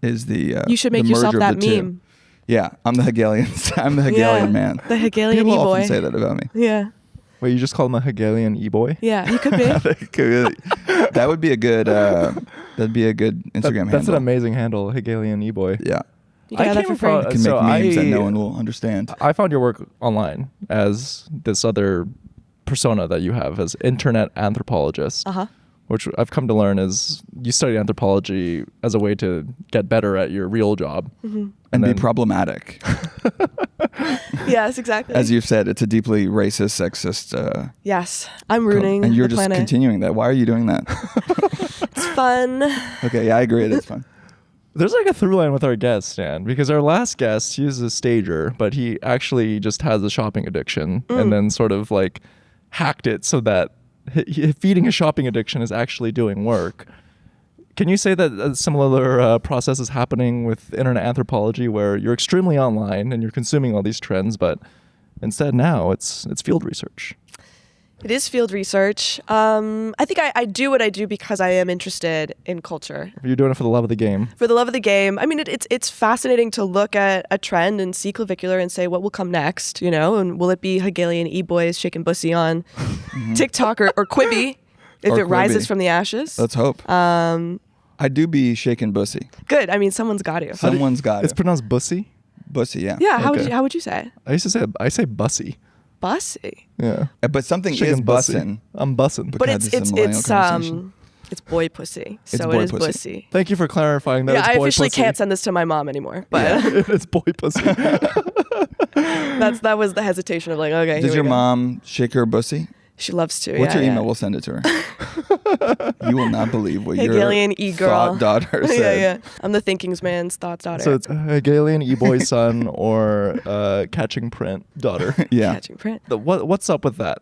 C: is the.
D: You should make
C: the
D: yourself
C: merger
D: that
C: of the two.
D: meme.
C: Yeah, I'm the Hegelian. I'm the Hegelian man.
D: The Hegelian
C: People
D: Eboy.
C: often say that about me.
D: Yeah.
B: Wait, you just call him a Hegelian Eboy?
D: Yeah, he could be.
C: That would be a good. That'd be a good Instagram handle.
B: That's an amazing handle, Hegelian Eboy.
C: Yeah.
D: You can have that for free.
C: Can make memes that no one will understand.
B: I found your work online as this other persona that you have as internet anthropologist, which I've come to learn is you study anthropology as a way to get better at your real job.
C: And be problematic.
D: Yes, exactly.
C: As you've said, it's a deeply racist, sexist.
D: Yes, I'm ruining
C: and you're
D: the
C: just
D: planet.
C: continuing that. Why are you doing that?
D: It's fun.
C: Okay, yeah, I agree. It is fun.
B: There's like a through line with our guest, Stan, because our last guest, he's a stager, but he actually just has a shopping addiction and then sort of like hacked it so that feeding a shopping addiction is actually doing work. Can you say that a similar process is happening with internet anthropology where you're extremely online and you're consuming all these trends, but instead now it's field research?
D: It is field research. I think I do what I do because I am interested in culture.
B: You're doing it for the love of the game.
D: For the love of the game. I mean, it's fascinating to look at a trend and see clavicular and say what will come next, you know, and will it be Hegelian Eboys shaking bussy on TikTok or Quibi if
C: Or
D: it rises
C: Quibi.
D: from the ashes?
C: Let's hope. I do be shaking bussy.
D: Good. I mean, someone's got to.
C: Someone's got
B: It's
C: it.
B: pronounced bussy?
C: Bussy, yeah.
D: Yeah.
B: Okay.
D: How would you say it?
B: I say bussy.
D: Bussy.
B: Yeah.
C: But something
B: Shaking
C: is
B: bussy.
C: bussin'.
B: I'm bussin'.
C: But
D: But
C: God,
D: it's
C: this is a millennial conversation.
D: it's boy pussy.
C: It's
D: So
C: boy
D: it is
C: pussy.
D: bussy.
B: Thank you for clarifying that.
D: Yeah,
B: it's
D: I
B: boy
D: officially
B: pussy.
D: can't send this to my mom anymore. But
B: It's boy pussy.
D: that was the hesitation of like, okay.
C: Does
D: here
C: your
D: we go.
C: mom shake her bussy?
D: She loves to.
C: What's
D: yeah,
C: your
D: yeah.
C: email? We'll send it to her. You will not believe what
D: Hegelian
C: your
D: e-girl.
C: thought daughter said.
D: Yeah. I'm the thinking's man's thoughts daughter.
B: So it's Hegelian Eboy son or catching print daughter.
C: Yeah.
D: Catching print.
B: What's up with that?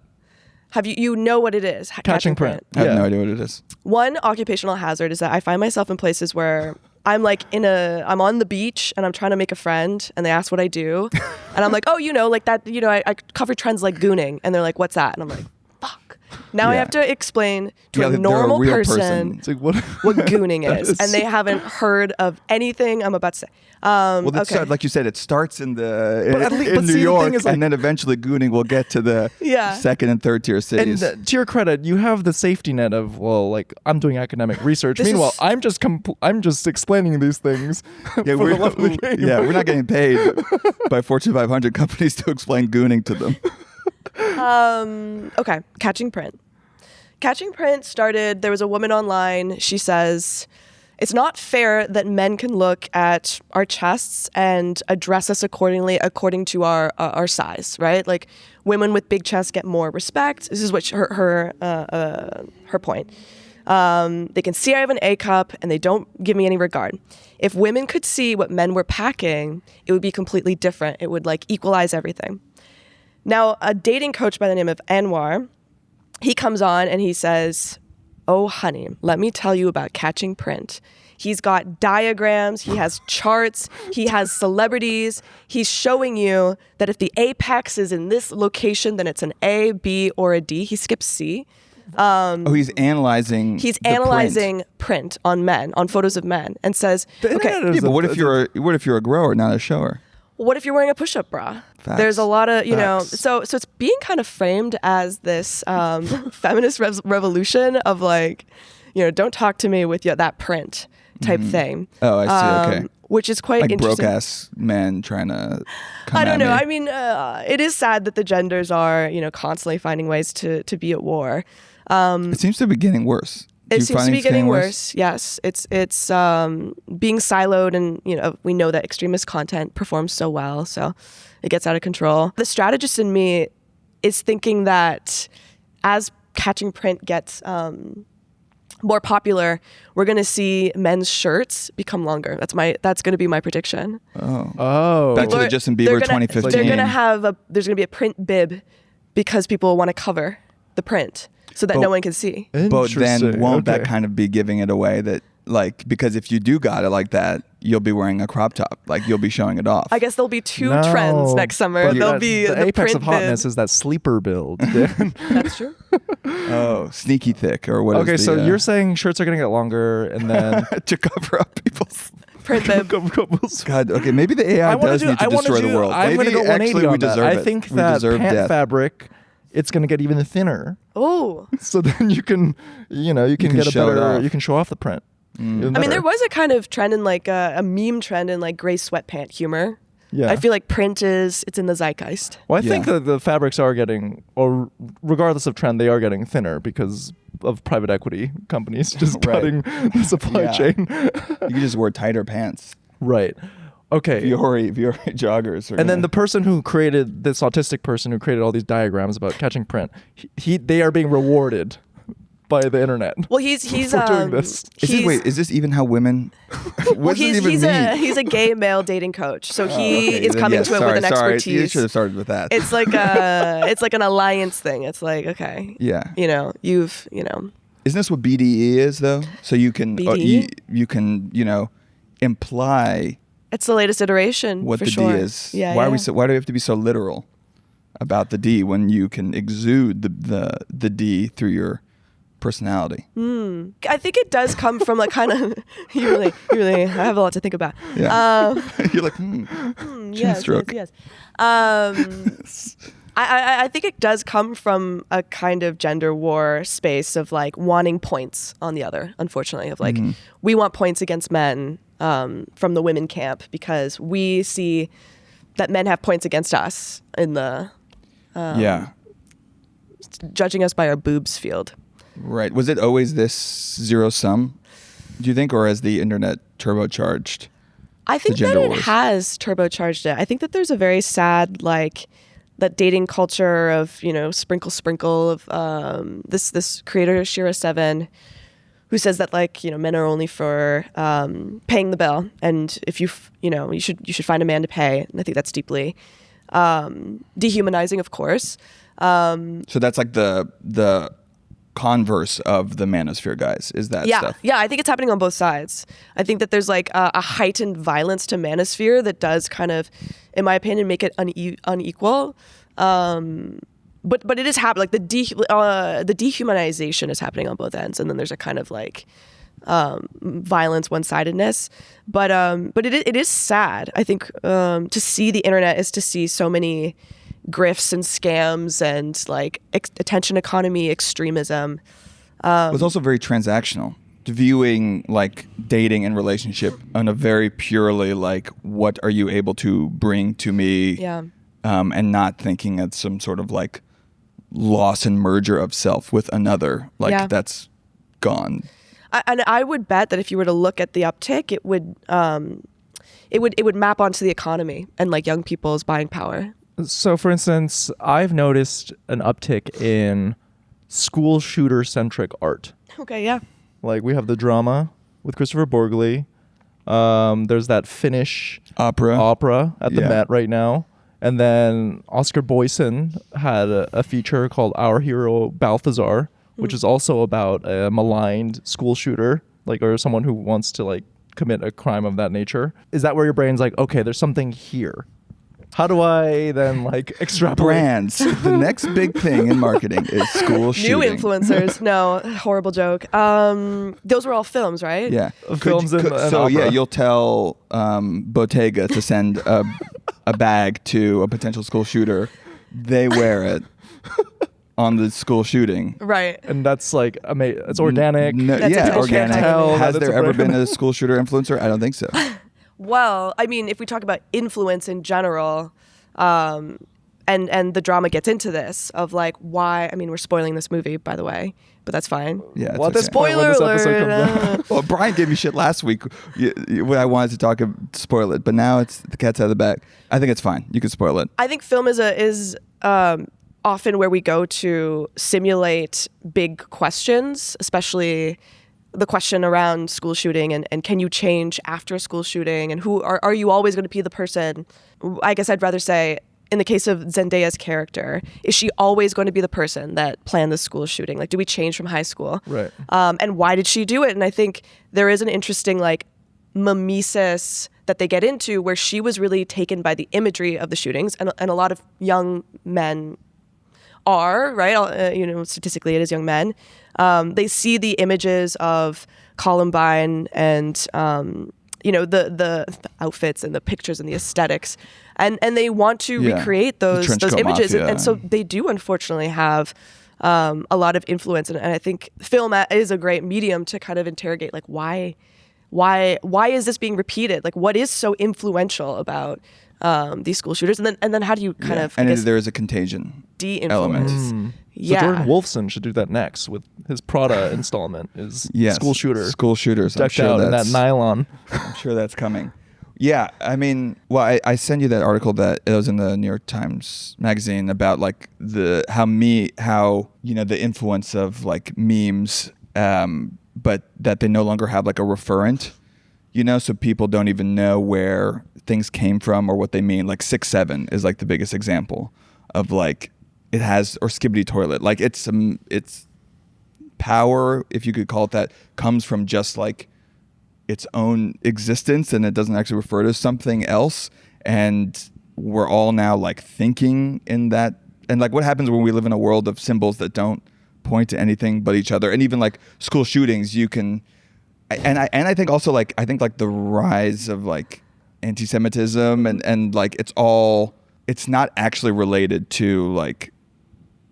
D: Have you know what it is?
B: Catching print.
C: I have
B: Yeah.
C: no idea what it is.
D: One occupational hazard is that I find myself in places where I'm like I'm on the beach and I'm trying to make a friend and they ask what I do. And I'm like, oh, you know, like that, you know, I cover trends like gooning. And they're like, what's that? And I'm like, fuck. Now I
C: Yeah.
D: have to explain to
C: Yeah,
D: a
C: they're a
D: normal
C: real
D: person
B: It's like what?
D: what gooning
B: That
D: is.
B: is
D: And they
B: so-
D: haven't heard of anything I'm about to say.
C: Well, that's
D: okay.
C: like you said, it starts in
B: at least-
C: in
B: but
C: New
B: see, the
C: York,
B: thing is, like-
C: and then eventually gooning will get to the
D: Yeah.
C: second and third tier
B: And
C: cities.
B: to your credit, you have the safety net of like I'm doing academic research.
D: This
B: Meanwhile,
D: is-
B: I'm just explaining these things for the love of the game.
C: yeah, we're not getting paid by Fortune 500 companies to explain gooning to them.
D: Okay, Catching Print. Catching Print started, there was a woman online, she says, it's not fair that men can look at our chests and address us accordingly according to our size, right? Like women with big chests get more respect. This is what her point. They can see I have an A cup and they don't give me any regard. If women could see what men were packing, it would be completely different. It would like equalize everything. Now, a dating coach by the name of Anwar, he comes on and he says, oh, honey, let me tell you about Catching Print. He's got diagrams, he has charts, he has celebrities. He's showing you that if the apex is in this location, then it's an A, B, or a D. He skips C.
C: He's analyzing.
D: He's
C: the
D: analyzing print on men, on photos of men, and says,
B: The
D: okay,
B: internet
C: Yeah,
B: is
C: but
B: a-
C: what if you're a grower, not a shower?
D: what if you're wearing a push-up bra?
C: Facts.
D: There's a lot of, you know,
C: Facts.
D: so it's being kind of framed as this feminist revolution of like, you know, don't talk to me with that print type thing.
C: Oh, I see. Okay.
D: Which is quite
C: Like
D: interesting.
C: broke ass men trying to. Come
D: I don't
C: at
D: know.
C: me.
D: I mean, it is sad that the genders are, you know, constantly finding ways to be at war.
C: It seems to be getting worse.
D: It seems to be getting worse. Yes, it's being siloed, and we know that extremist content performs so well, so it gets out of control. The strategist in me is thinking that as catching print gets more popular, we're going to see men's shirts become longer. That's going to be my prediction.
B: Oh.
C: Back to the Justin Bieber 2015.
D: They're going to have there's going to be a print bib because people want to cover the print so that no one can see.
C: But then won't that kind of be giving it away that, like, because if you do got it like that, you'll be wearing a crop top. Like, you'll be showing it off.
D: I guess there'll be two trends next summer. There'll be
B: the apex of hotness
D: bib.
B: is that sleeper build.
D: That's true.
C: Oh, sneaky thick or what?
B: Okay, so you're saying shirts are going to get longer and then
C: to cover up people's
D: print bib.
C: God, okay, maybe the AI does need to destroy the world.
B: I'm going to
C: Maybe
B: go 180
C: actually we
B: on that.
C: deserve it.
B: I think
C: we
B: that
C: deserve
B: pant
C: death.
B: fabric, it's going to get even thinner.
D: Oh.
B: So then you can get a
C: show it
B: better,
C: off.
B: you can show off the print.
D: I mean, there was a kind of trend in like a meme trend in like gray sweatpant humor.
B: Yeah.
D: I feel like it's in the zeitgeist.
B: Well, I think
C: Yeah.
B: that the fabrics are getting, or regardless of trend, they are getting thinner because of private equity companies just
C: Right.
B: cutting the supply
C: Yeah.
B: chain.
C: You can just wear tighter pants.
B: Right. Okay.
C: Fiore joggers.
B: And then the person who created this autistic person who created all these diagrams about catching print, they are being rewarded by the internet.
D: Well, he's
B: for doing this.
C: Is this even how women?
D: Well,
C: What does it even mean?
D: he's a gay male dating coach, so he
C: Okay,
D: is
C: then
D: coming
C: yes,
D: to it with an
C: sorry.
D: expertise.
C: You should have started with that.
D: It's like an alliance thing. It's like, okay,
C: Yeah.
D: Isn't
C: this what BDE is though? So you can
D: BDE?
C: you can imply
D: it's the latest iteration.
C: what
D: for
C: the
D: sure.
C: D is.
D: Yeah.
C: Why
D: yeah.
C: why do we have to be so literal about the D when you can exude the D through your personality?
D: I think it does come from like kind of you really I have a lot to think about.
C: Yeah. You're like,
D: Yes,
C: stroke.
D: yes. I think it does come from a kind of gender war space of like wanting points on the other, unfortunately, of like we want points against men from the women camp because we see that men have points against us in the judging us by our boobs field.
C: Right. Was it always this zero sum, do you think, or has the internet turbocharged?
D: I think that
C: gender
D: it
C: wars?
D: has turbocharged it. I think that there's a very sad like that dating culture of sprinkle of this creator Shira Seven, who says that like men are only for paying the bill, and if you should find a man to pay. And I think that's deeply dehumanizing, of course.
C: So that's like the converse of the manosphere guys is that stuff.
D: Yeah, I think it's happening on both sides. I think that there's like a heightened violence to manosphere that does kind of, in my opinion, make it unequal. But it is happening. Like the dehumanization is happening on both ends, and then there's a kind of like violence, one-sidedness. But it is sad. I think to see the internet is to see so many grifts and scams and like attention economy extremism.
C: It's also very transactional, viewing like dating and relationship on a very purely like what are you able to bring to me, and not thinking of some sort of like loss and merger of self with another. Like that's gone.
D: And I would bet that if you were to look at the uptick, it would map onto the economy and like young people's buying power.
B: So, for instance, I've noticed an uptick in school shooter-centric art.
D: Okay, yeah.
B: Like, we have the drama with Christopher Borgli. There's that Finnish opera at the Met right now. And then Oscar Boyson had a feature called Our Hero Balthazar, which is also about a maligned school shooter, like, or someone who wants to like commit a crime of that nature. Is that where your brain's like, okay, there's something here? How do I then like extrapolate?
C: Brands. The next big thing in marketing is school shooting.
D: New influencers. No, horrible joke. Those were all films, right?
C: Yeah.
B: Films and
C: so
B: opera.
C: yeah, you'll tell Bottega to send a bag to a potential school shooter. They wear it on the school shooting.
D: Right.
B: And that's like it's organic.
D: That's
C: organic.
B: tell
C: Has
B: that
C: there
B: it's a
C: ever
B: brand.
C: been a school shooter influencer? I don't think so.
D: Well, I mean, if we talk about influence in general, and the drama gets into this of like why. I mean, we're spoiling this movie, by the way, but that's fine.
C: Yeah,
B: Well, at
C: it's
B: this
C: okay.
B: point, when this
D: Spoiler
B: episode
D: alert.
B: comes out.
C: Well, Brian gave me shit last week when I wanted to spoil it, but now it's the cat's out of the bag. I think it's fine. You can spoil it.
D: I think film is often where we go to simulate big questions, especially the question around school shooting and can you change after a school shooting, and who are you always going to be the person? I guess I'd rather say, in the case of Zendaya's character, is she always going to be the person that planned the school shooting? Like, do we change from high school?
B: Right.
D: And why did she do it? And I think there is an interesting like mimesis that they get into where she was really taken by the imagery of the shootings, and a lot of young men are, right? Statistically, it is young men. They see the images of Columbine and the outfits and the pictures and the aesthetics, and they want to recreate those
C: trench coat
D: images,
C: mafia.
D: and so they do unfortunately have a lot of influence, and I think film is a great medium to kind of interrogate like why is this being repeated? Like, what is so influential about these school shooters, and then how do you kind of
C: there is a contagion element.
D: de-influence?
B: So Jordan Wolfson should do that next with his Prada installment. Is
C: Yes,
B: school shooter
C: School shooters. I'm
B: decked
C: sure
B: out in that nylon.
C: I'm sure that's coming. Yeah, I mean, well, I sent you that article that it was in the New York Times magazine about like how the influence of like memes, but that they no longer have like a referent, so people don't even know where things came from or what they mean. Like 6'7" is like the biggest example of like it has, or skibbity toilet. Like it's power, if you could call it that, comes from just like its own existence, and it doesn't actually refer to something else. And we're all now like thinking in that. And like what happens when we live in a world of symbols that don't point to anything but each other? And even like school shootings, you can, and I think also like, the rise of like anti-Semitism and like it's not actually related to like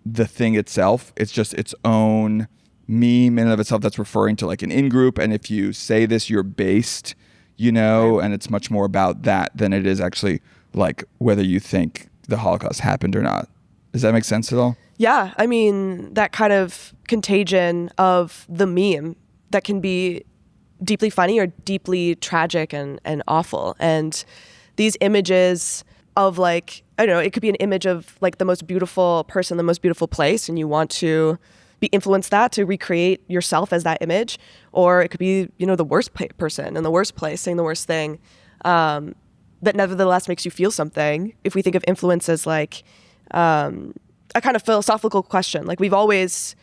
C: the thing itself. It's just its own meme in and of itself that's referring to like an in-group, and if you say this, you're based, and it's much more about that than it is actually like whether you think the Holocaust happened or not. Does that make sense at all?
D: Yeah, I mean, that kind of contagion of the meme that can be deeply funny or deeply tragic and awful. And these images of like, I don't know, it could be an image of like the most beautiful person, the most beautiful place, and you want to be influenced that to recreate yourself as that image. Or it could be, the worst person in the worst place saying the worst thing, that nevertheless makes you feel something. If we think of influence as like a kind of philosophical question, like we've always,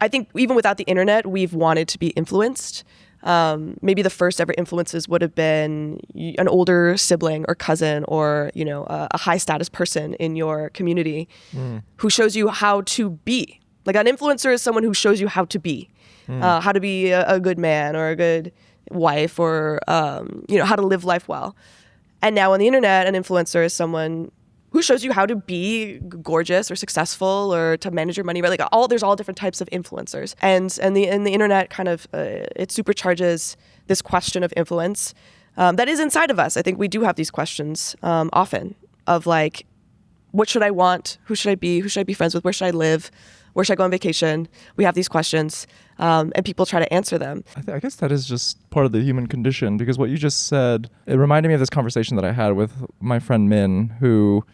D: I think even without the internet, we've wanted to be influenced. Maybe the first ever influences would have been an older sibling or cousin or, a high status person in your community who shows you how to be. Like an influencer is someone who shows you how to be a good man or a good wife or, how to live life well. And now on the internet, an influencer is someone who shows you how to be gorgeous or successful or to manage your money, right? Like there's all different types of influencers, and the internet kind of it supercharges this question of influence that is inside of us. I think we do have these questions often of like, what should I want? Who should I be? Who should I be friends with? Where should I live? Where should I go on vacation? We have these questions, and people try to answer them.
B: I guess that is just part of the human condition, because what you just said, it reminded me of this conversation that I had with my friend Min, who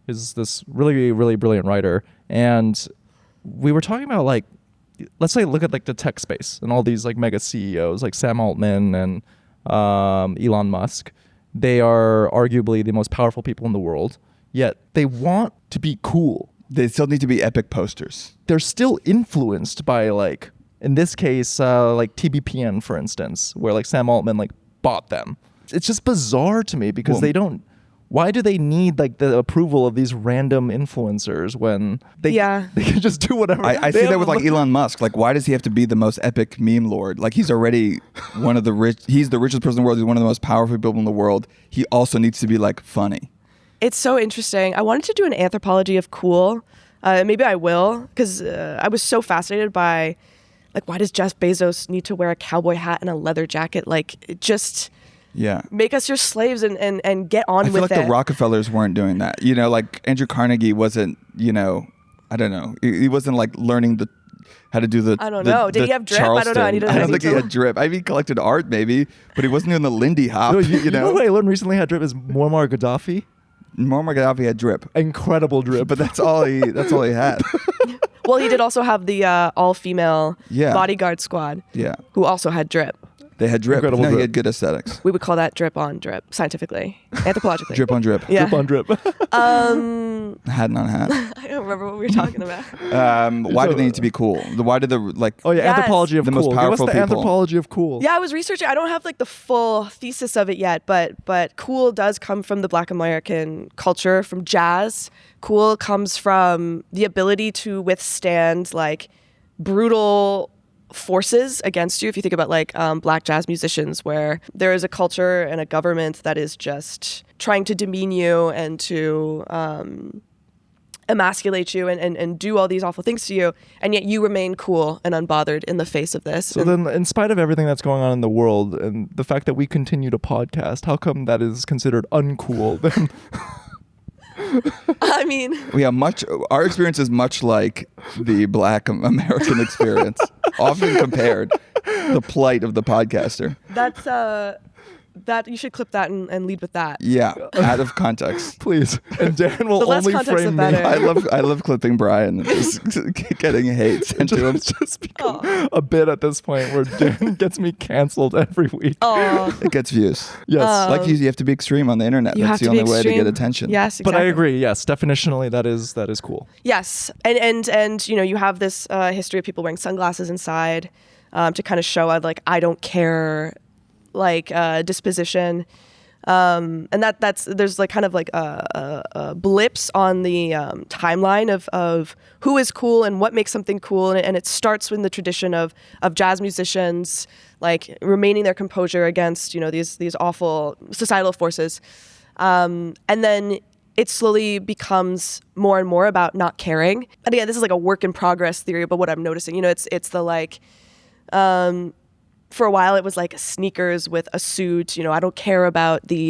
B: is this really, really brilliant writer. And we were talking about like, let's say, look at like the tech space and all these like mega CEOs like Sam Altman and Elon Musk. They are arguably the most powerful people in the world, yet they want to be cool.
C: They still need to be epic posters.
B: They're still influenced by like, in this case, like TBPN, for instance, where like Sam Altman like bought them. It's just bizarre to me because why do they need like the approval of these random influencers when they can just do whatever?
C: I see that with like Elon Musk. Like, why does he have to be the most epic meme lord? Like, he's already one of the he's the richest person in the world. He's one of the most powerful people in the world. He also needs to be like funny.
D: It's so interesting. I wanted to do an Anthropology of Cool. Maybe I will, because I was so fascinated by, like, why does Jeff Bezos need to wear a cowboy hat and a leather jacket? Like, it just
C: Yeah.
D: Make us your slaves and get on
C: I feel
D: with
C: like
D: it.
C: the Rockefellers weren't doing that. You know, like Andrew Carnegie wasn't, you know, I don't know. He wasn't like learning how to do the
D: I don't know. Did he have drip? I don't know. I
C: don't think he had drip. I mean, he collected art maybe, but he wasn't doing the Lindy Hop.
B: No,
C: you know
B: what I learned recently had drip is Muammar Gaddafi.
C: Muammar Gaddafi had drip,
B: Incredible drip.
C: but that's all he had.
D: Well, he did also have the all-female
C: Yeah.
D: bodyguard squad,
C: Yeah,
D: who also had drip.
C: they had drip.
B: Incredible
C: No, he
B: drip.
C: had good aesthetics.
D: We would call that drip on drip, scientifically, anthropologically.
C: Drip on drip.
D: Yeah.
B: Drip on drip.
C: Hat on hat.
D: I don't remember what we were talking about.
C: Why do they need to be cool? Why do the like?
B: Oh yeah,
D: Yes.
B: Anthropology of
C: The
B: Cool.
C: most
B: Give us
C: powerful
B: the
C: people.
B: Anthropology of Cool.
D: Yeah, I was researching. I don't have like the full thesis of it yet, but cool does come from the Black American culture, from jazz. Cool comes from the ability to withstand like brutal forces against you. If you think about like black jazz musicians, where there is a culture and a government that is just trying to demean you and to emasculate you and do all these awful things to you, and yet you remain cool and unbothered in the face of this.
B: So
D: And-
B: then, in spite of everything that's going on in the world and the fact that we continue to podcast, how come that is considered uncool? Then
D: I mean,
C: We have our experience is much like the Black American experience, often compared. The plight of the podcaster.
D: that's that you should clip that and lead with that.
C: Yeah, out of context.
B: please, and Dan will
D: The less
B: only
D: context,
B: frame
D: the
B: me.
D: better.
C: I love clipping Brian, just getting hate sent to him.
B: It's just become a bit at this point where Dan gets me canceled every week.
D: Oh,
C: It gets views.
B: Yes,
C: Like you have to be extreme on the internet.
D: you
C: That's
D: have
C: the
D: to be
C: only way to
D: extreme.
C: get attention.
D: Yes,
B: but I
D: exactly.
B: agree. Yes, definitionally that is cool.
D: Yes, and you know, you have this history of people wearing sunglasses inside to kind of show like I don't care, like disposition. And that's there's like kind of like blips on the timeline of who is cool and what makes something cool, and it starts in the tradition of jazz musicians like remaining their composure against, you know, these awful societal forces, and then it slowly becomes more and more about not caring. And again, this is like a work in progress theory, but what I'm noticing, you know, it's the like. For a while, it was like sneakers with a suit. You know, I don't care about the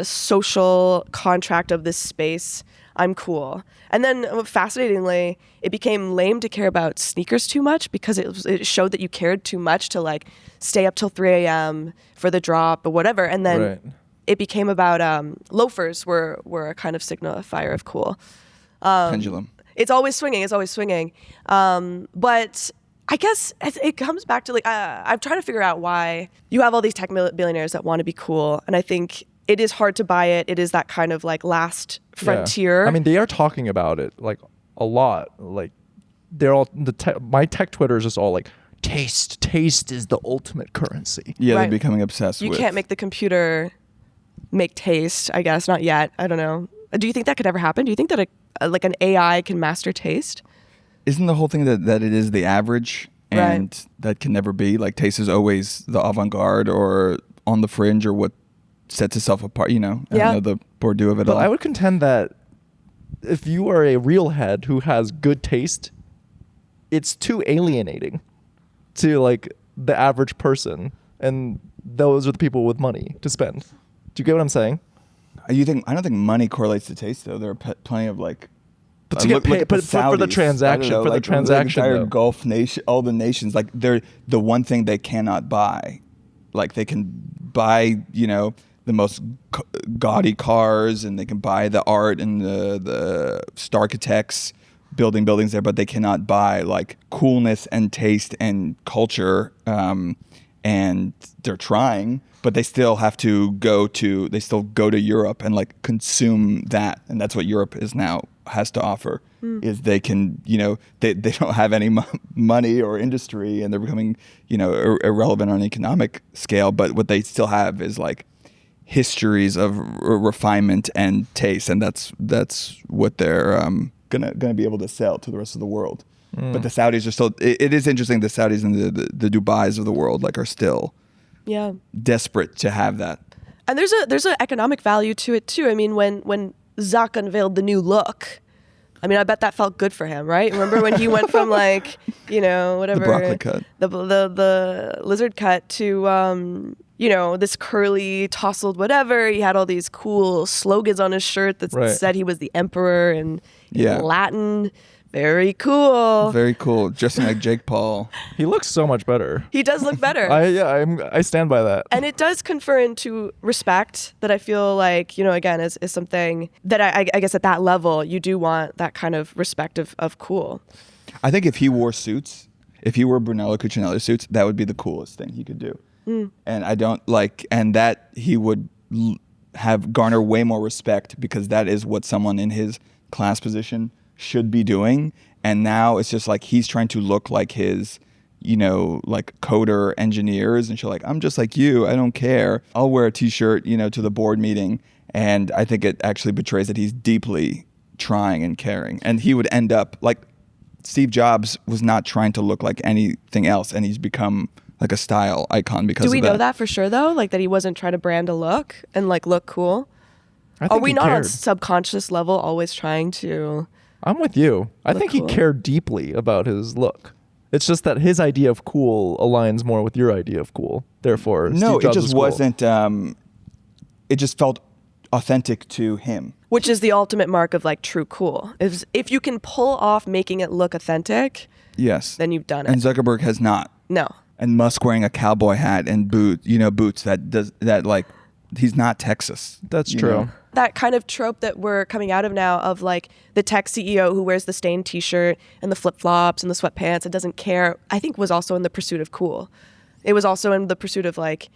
D: social contract of this space. I'm cool. And then, fascinatingly, it became lame to care about sneakers too much because it showed that you cared too much to like stay up till 3 a.m. for the drop or whatever. And then
B: Right.
D: it became about loafers were a kind of signifier of cool.
C: Pendulum.
D: It's always swinging. It's always swinging. But I guess it comes back to like I'm trying to figure out why you have all these tech billionaires that want to be cool, and I think it is hard to buy it. It is that kind of like last frontier.
B: Yeah. I mean, they are talking about it like a lot. Like they're all my tech Twitter is just all like taste. Taste is the ultimate currency.
C: Yeah,
D: Right.
C: they're becoming obsessed
D: you
C: with.
D: can't make the computer make taste. I guess not yet. I don't know. Do you think that could ever happen? Do you think that like an AI can master taste?
C: Isn't the whole thing that it is the average and
D: Right.
C: that can never be? Like taste is always the avant-garde or on the fringe or what sets itself apart, you know? I
D: Yeah.
C: don't know the Bourdieu of it
B: But
C: all.
B: I would contend that if you are a real head who has good taste, it's too alienating to like the average person, and those are the people with money to spend. Do you get what I'm saying?
C: I don't think money correlates to taste though. There are plenty of like.
B: But to get paid,
C: at the
B: but for the
C: Saudis.
B: transaction,
C: I don't know,
B: for the
C: like,
B: transaction,
C: the entire
B: though.
C: Gulf nation, all the nations, like they're the one thing they cannot buy. Like they can buy, you know, the most gaudy cars, and they can buy the art and the architects building buildings there, but they cannot buy like coolness and taste and culture. And they're trying, but they still have to go to Europe and like consume that, and that's what Europe is now has to offer. Is they can, you know, they don't have any money or industry, and they're becoming, you know, irrelevant on an economic scale, but what they still have is like histories of refinement and taste, and that's what they're gonna be able to sell to the rest of the world. But the Saudis are still. It is interesting. The Saudis and the Dubais of the world like are still
D: Yeah.
C: desperate to have that.
D: And there's an economic value to it too. I mean, when Zach unveiled the new look, I mean, I bet that felt good for him, right? Remember when he went from like, whatever.
C: The broccoli cut.
D: The lizard cut to, this curly, tousled whatever. He had all these cool slogans on his shirt that said he was the emperor in Latin. Very cool.
C: Very cool. Dressing like Jake Paul.
B: He looks so much better.
D: He does look better.
B: I stand by that.
D: And it does confer into respect that I feel like, again, is something that I guess at that level, you do want that kind of respect of cool.
C: I think if he wore suits, if he wore Brunello Cucinelli suits, that would be the coolest thing he could do. And I don't and that he would have garner way more respect because that is what someone in his class position should be doing. And now it's just like he's trying to look like his like coder engineers, and she's like, I'm just like you, I don't care, I'll wear a t-shirt to the board meeting. And I think it actually betrays that he's deeply trying and caring. And he would end up like Steve Jobs was not trying to look like anything else, and he's become like a style icon because of that.
D: Do we know that for sure though, like that he wasn't trying to brand a look and like look cool? Are we not on subconscious level always trying to?
B: I'm with you. I think he cared deeply about his look. It's just that his idea of cool aligns more with your idea of cool. Therefore,
C: no,
B: Steve Jobs
C: it just
B: cool.
C: wasn't. It just felt authentic to him.
D: Which is the ultimate mark of like true cool. If you can pull off making it look authentic,
C: yes,
D: then you've done it.
C: And Zuckerberg has not.
D: No.
C: And Musk wearing a cowboy hat and boots that like he's not Texas.
B: That's true.
D: That kind of trope that we're coming out of now of like the tech CEO who wears the stained t-shirt and the flip-flops and the sweatpants and doesn't care, I think was also in the pursuit of cool. It was also in the pursuit of like,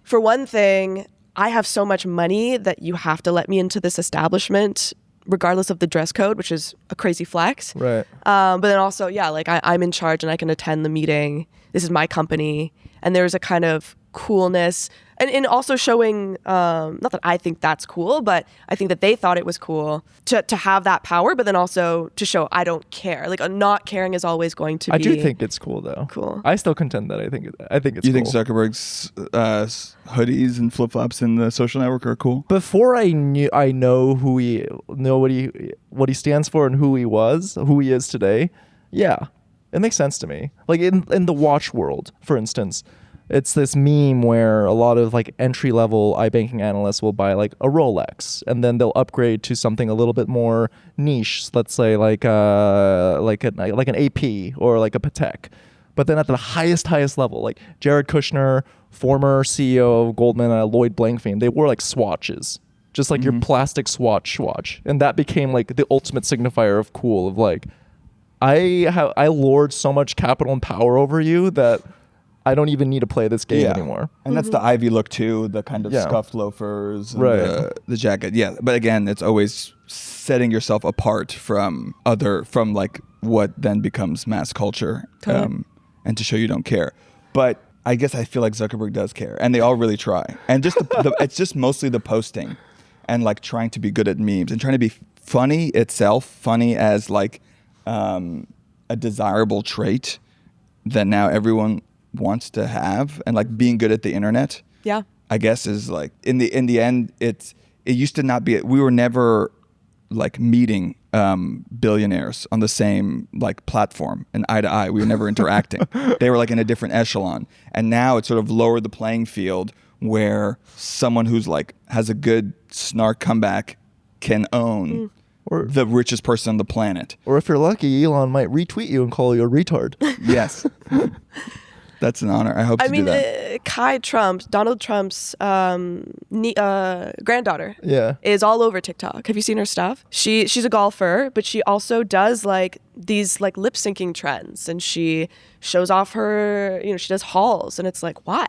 D: for one thing, I have so much money that you have to let me into this establishment regardless of the dress code, which is a crazy flex.
B: Right.
D: But then also, like I'm in charge and I can attend the meeting. This is my company. And there's a kind of coolness and also showing, not that I think that's cool, but I think that they thought it was cool to have that power, but then also to show I don't care. Like not caring is always going to be.
B: I do think it's cool though.
D: Cool.
B: I still contend that I think it's
C: You
B: cool.
C: think Zuckerberg's hoodies and flip-flops in the social network are cool?
B: Before I know what he stands for and who he is today, yeah. It makes sense to me. Like in the watch world, for instance, it's this meme where a lot of like entry-level iBanking analysts will buy like a Rolex, and then they'll upgrade to something a little bit more niche. Let's say like an AP or like a Patek. But then at the highest level, like Jared Kushner, former CEO of Goldman, Lloyd Blankfein, they wore like swatches, just like your plastic swatch, and that became like the ultimate signifier of cool. Of like, I lord so much capital and power over you that I don't even need to play this game anymore.
C: And that's the Ivy look too, the kind of scuffed loafers, and the jacket. Yeah, but again, it's always setting yourself apart from like what then becomes mass culture, and to show you don't care. But I guess I feel like Zuckerberg does care, and they all really try. And just it's just mostly the posting, and like trying to be good at memes and trying to be funny itself, funny as like a desirable trait that now everyone wants to have, and like being good at the internet, I guess is like in the end it used to not be, we were never like meeting billionaires on the same like platform and eye to eye. We were never interacting. They were like in a different echelon, and now it's sort of lowered the playing field where someone who's like has a good snark comeback can own or the richest person on the planet.
B: Or if you're lucky, Elon might retweet you and call you a retard.
C: Yes. That's an honor. I hope to do that.
D: Donald Trump's granddaughter, is all over TikTok. Have you seen her stuff? She's a golfer, but she also does like these like lip syncing trends, and she shows off her, she does hauls, and it's like, why?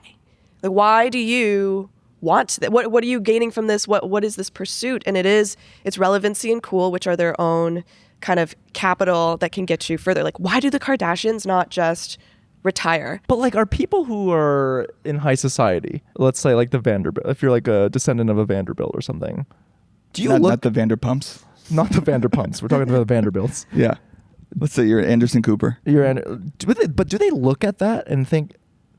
D: Like, why do you want that? What are you gaining from this? What is this pursuit? And it's relevancy and cool, which are their own kind of capital that can get you further. Like, why do the Kardashians not just retire?
B: But like, are people who are in high society, let's say like the Vanderbilt, if you're like a descendant of a Vanderbilt or something, do you
C: not the Vanderpumps?
B: Not the Vanderpumps. We're talking about the Vanderbilts.
C: Yeah. Let's say you're Anderson Cooper.
B: But do they look at that and think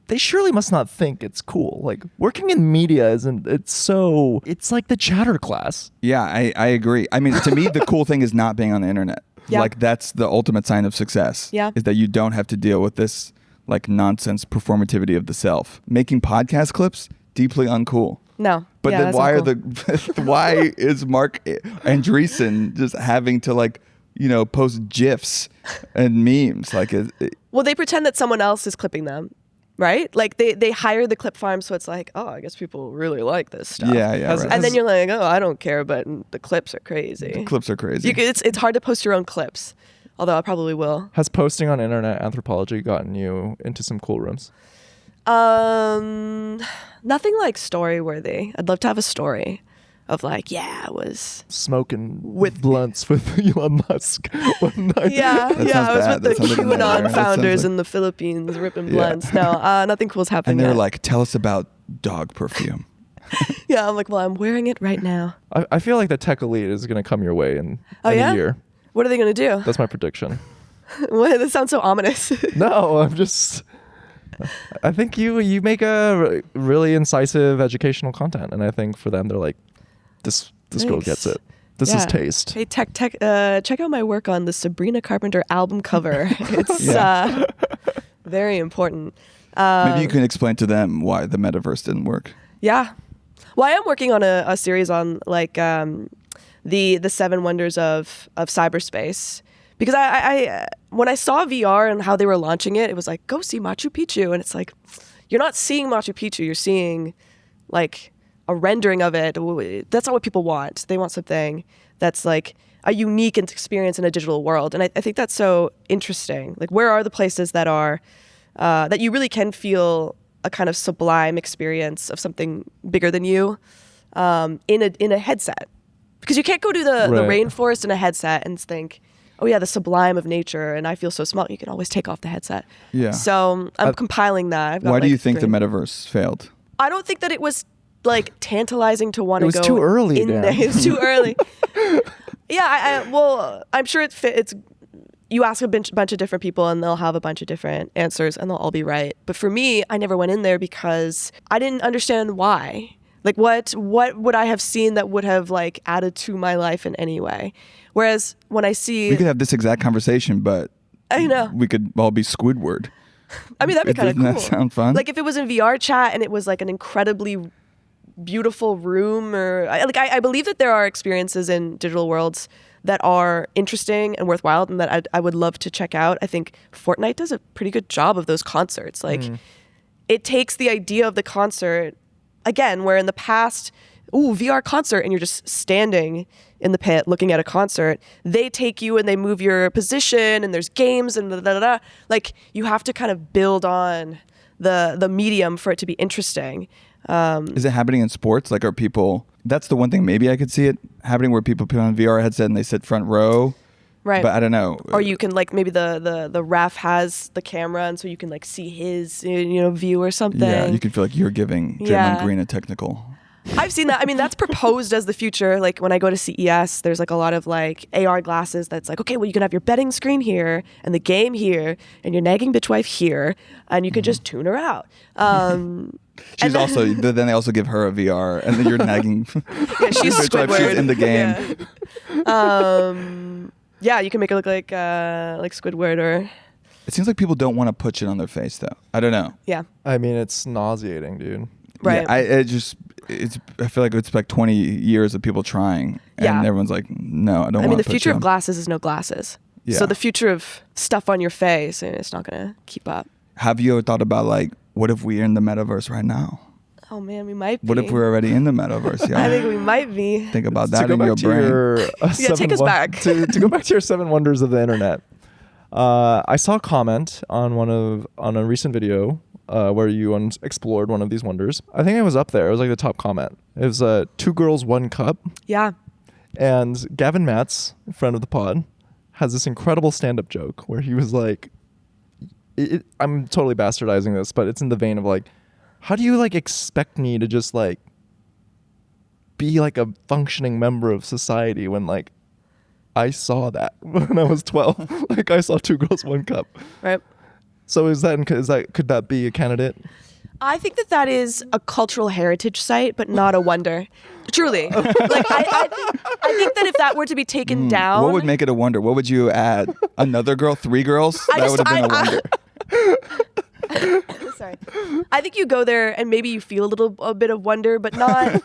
B: they surely must not think it's cool. Like working in media isn't. It's like the chatter class.
C: Yeah, I agree. I mean, to me, the cool thing is not being on the internet.
D: Yeah.
C: Like that's the ultimate sign of success.
D: Yeah.
C: Is that you don't have to deal with this like nonsense performativity of the self. Making podcast clips, deeply uncool.
D: No.
C: But
D: yeah,
C: then
D: that's
C: why
D: not
C: are
D: cool.
C: why is Mark Andreessen just having to like, post GIFs and memes? Like,
D: Well, they pretend that someone else is clipping them, right? Like they hire the clip farm, so it's like, oh, I guess people really like this stuff.
C: yeah,
B: Has-
C: right.
D: And then you're like, oh, I don't care, but the clips are crazy.
C: The clips are crazy.
D: It's hard to post your own clips, although I probably will.
B: Has posting on internet anthropology gotten you into some cool rooms?
D: Nothing like story worthy. I'd love to have a story of like, yeah, I was.
B: Smoking with blunts with Elon Musk one night.
D: Yeah,
C: That
D: yeah.
C: sounds
D: I was
C: bad.
D: with the
C: That sounds like a nightmare.
D: QAnon
C: That
D: founders
C: sounds like-
D: in the Philippines ripping
C: Yeah.
D: blunts. No, nothing cool's happening.
C: and they're
D: yet.
C: like, tell us about dog perfume.
D: yeah, I'm like, well, I'm wearing it right now.
B: I feel like the tech elite is going to come your way in
D: Oh,
B: a
D: yeah?
B: year.
D: What are they gonna do?
B: That's my prediction.
D: What? This sounds so ominous.
B: No, I'm just. I think you make a really incisive educational content, and I think for them they're like, this girl
D: Thanks.
B: gets it. This is
D: Yeah.
B: taste.
D: Hey, tech. Check out my work on the Sabrina Carpenter album cover. It's
C: Yeah.
D: very important.
C: Maybe you can explain to them why the metaverse didn't work.
D: Yeah. Well, I am working on a series on like the 7 wonders of cyberspace. Because I when I saw VR and how they were launching it, it was like, go see Machu Picchu. And it's like, you're not seeing Machu Picchu, you're seeing like a rendering of it. That's not what people want. They want something that's like a unique experience in a digital world. And I think that's so interesting. Like, where are the places that are, that you really can feel a kind of sublime experience of something bigger than you in a headset? Because you can't go to the
B: Right.
D: rainforest in a headset and think, oh yeah, the sublime of nature, and I feel so small. You can always take off the headset.
C: Yeah.
D: So I'm compiling that. I've got,
C: Why do
D: like,
C: you think the
D: 3.
C: metaverse failed?
D: I don't think that it was like tantalizing to want
B: It
D: to
B: was
D: go.
B: too early,
D: in
B: Dan.
D: there. It was too early. Yeah, well, I'm sure it's. You ask a bunch of different people, and they'll have a bunch of different answers, and they'll all be right. But for me, I never went in there because I didn't understand why. Like, what would I have seen that would have like added to my life in any way? Whereas when I see,
C: We could have this exact conversation, but
D: I know.
C: we could all be Squidward.
D: I mean, that'd be kind of
C: Doesn't
D: cool.
C: that sound fun?
D: Like if it was in VR chat and it was like an incredibly beautiful room, or I believe that there are experiences in digital worlds that are interesting and worthwhile and that I would love to check out. I think Fortnite does a pretty good job of those concerts. Like it takes the idea of the concert, again, where in the past, VR concert, and you're just standing in the pit looking at a concert. They take you and they move your position, and there's games and da-da-da-da. Like you have to kind of build on the medium for it to be interesting.
C: Is it happening in sports? Like, are people? That's the one thing maybe I could see it happening where people put on a VR headset and they sit front row.
D: Right.
C: But I don't know.
D: Or you can like maybe the ref has the camera, and so you can like see his view or something.
C: Yeah, you can feel like you're giving Draymond
D: Yeah.
C: Green a technical.
D: I've seen that. I mean, that's proposed as the future. Like when I go to CES, there's like a lot of like AR glasses that's like, okay, well, you can have your betting screen here and the game here and your nagging bitch wife here, and you can just tune her out.
C: She's also. Then they also give her a VR, and then you're nagging.
D: Yeah, she's
C: Bitch wife,
D: Squidward.
C: she's in the game.
D: Yeah, you can make it look like Squidward or
C: It seems like people don't want to put shit on their face, though. I don't know.
D: yeah,
B: I mean, it's nauseating, dude.
D: right.
C: Yeah, I feel like it's like 20 years of people trying, and
D: Yeah.
C: everyone's like, no, I don't
D: I
C: want
D: mean, the
C: to
D: future
C: put
D: of glasses is no glasses.
C: Yeah.
D: So the future of stuff on your face, it's not gonna keep up.
C: Have you ever thought about like, what if we're in the metaverse right now?
D: Oh man, we might be.
C: What if we're already in the metaverse? Yeah.
D: I think we might be.
C: Think about
B: To
C: that
B: go
C: in
B: back
C: your
B: to
C: brain.
B: your,
D: take us back.
B: to go back to your 7 wonders of the internet. I saw a comment on a recent video where you explored one of these wonders. I think it was up there. It was like the top comment. It was 2 girls, 1 cup.
D: Yeah.
B: And Gavin Matz, friend of the pod, has this incredible stand-up joke where he was like, I'm totally bastardizing this, but it's in the vein of like, how do you like expect me to just like be like a functioning member of society when like I saw that when I was 12? Like I saw 2 girls, 1 cup.
D: Right.
B: So could that be a candidate?
D: I think that is a cultural heritage site, but not a wonder. Truly. Like, I think that if that were to be taken down...
C: What would make it a wonder? What would you add? Another girl? 3 girls? That would have been a wonder.
D: Sorry. I think you go there and maybe you feel a bit of wonder, but not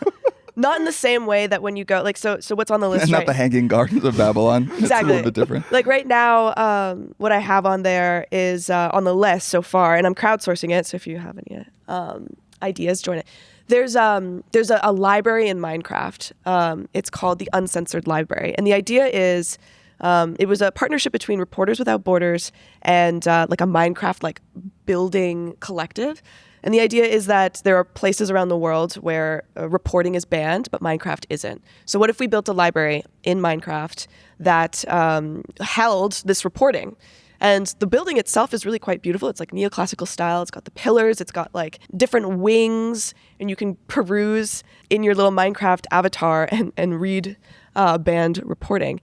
D: in the same way that when you go, like, so what's on the list?
C: And not the Hanging Gardens of Babylon.
D: Exactly.
C: It's a little bit different.
D: Like right now, what I have on there is on the list so far, and I'm crowdsourcing it. So if you have any ideas, join it. There's a library in Minecraft. It's called the Uncensored Library, and the idea is it was a partnership between Reporters Without Borders and like a Minecraft like building collective. And the idea is that there are places around the world where reporting is banned, but Minecraft isn't. So what if we built a library in Minecraft that held this reporting? And the building itself is really quite beautiful. It's like neoclassical style. It's got the pillars. It's got like different wings, and you can peruse in your little Minecraft avatar and read banned reporting.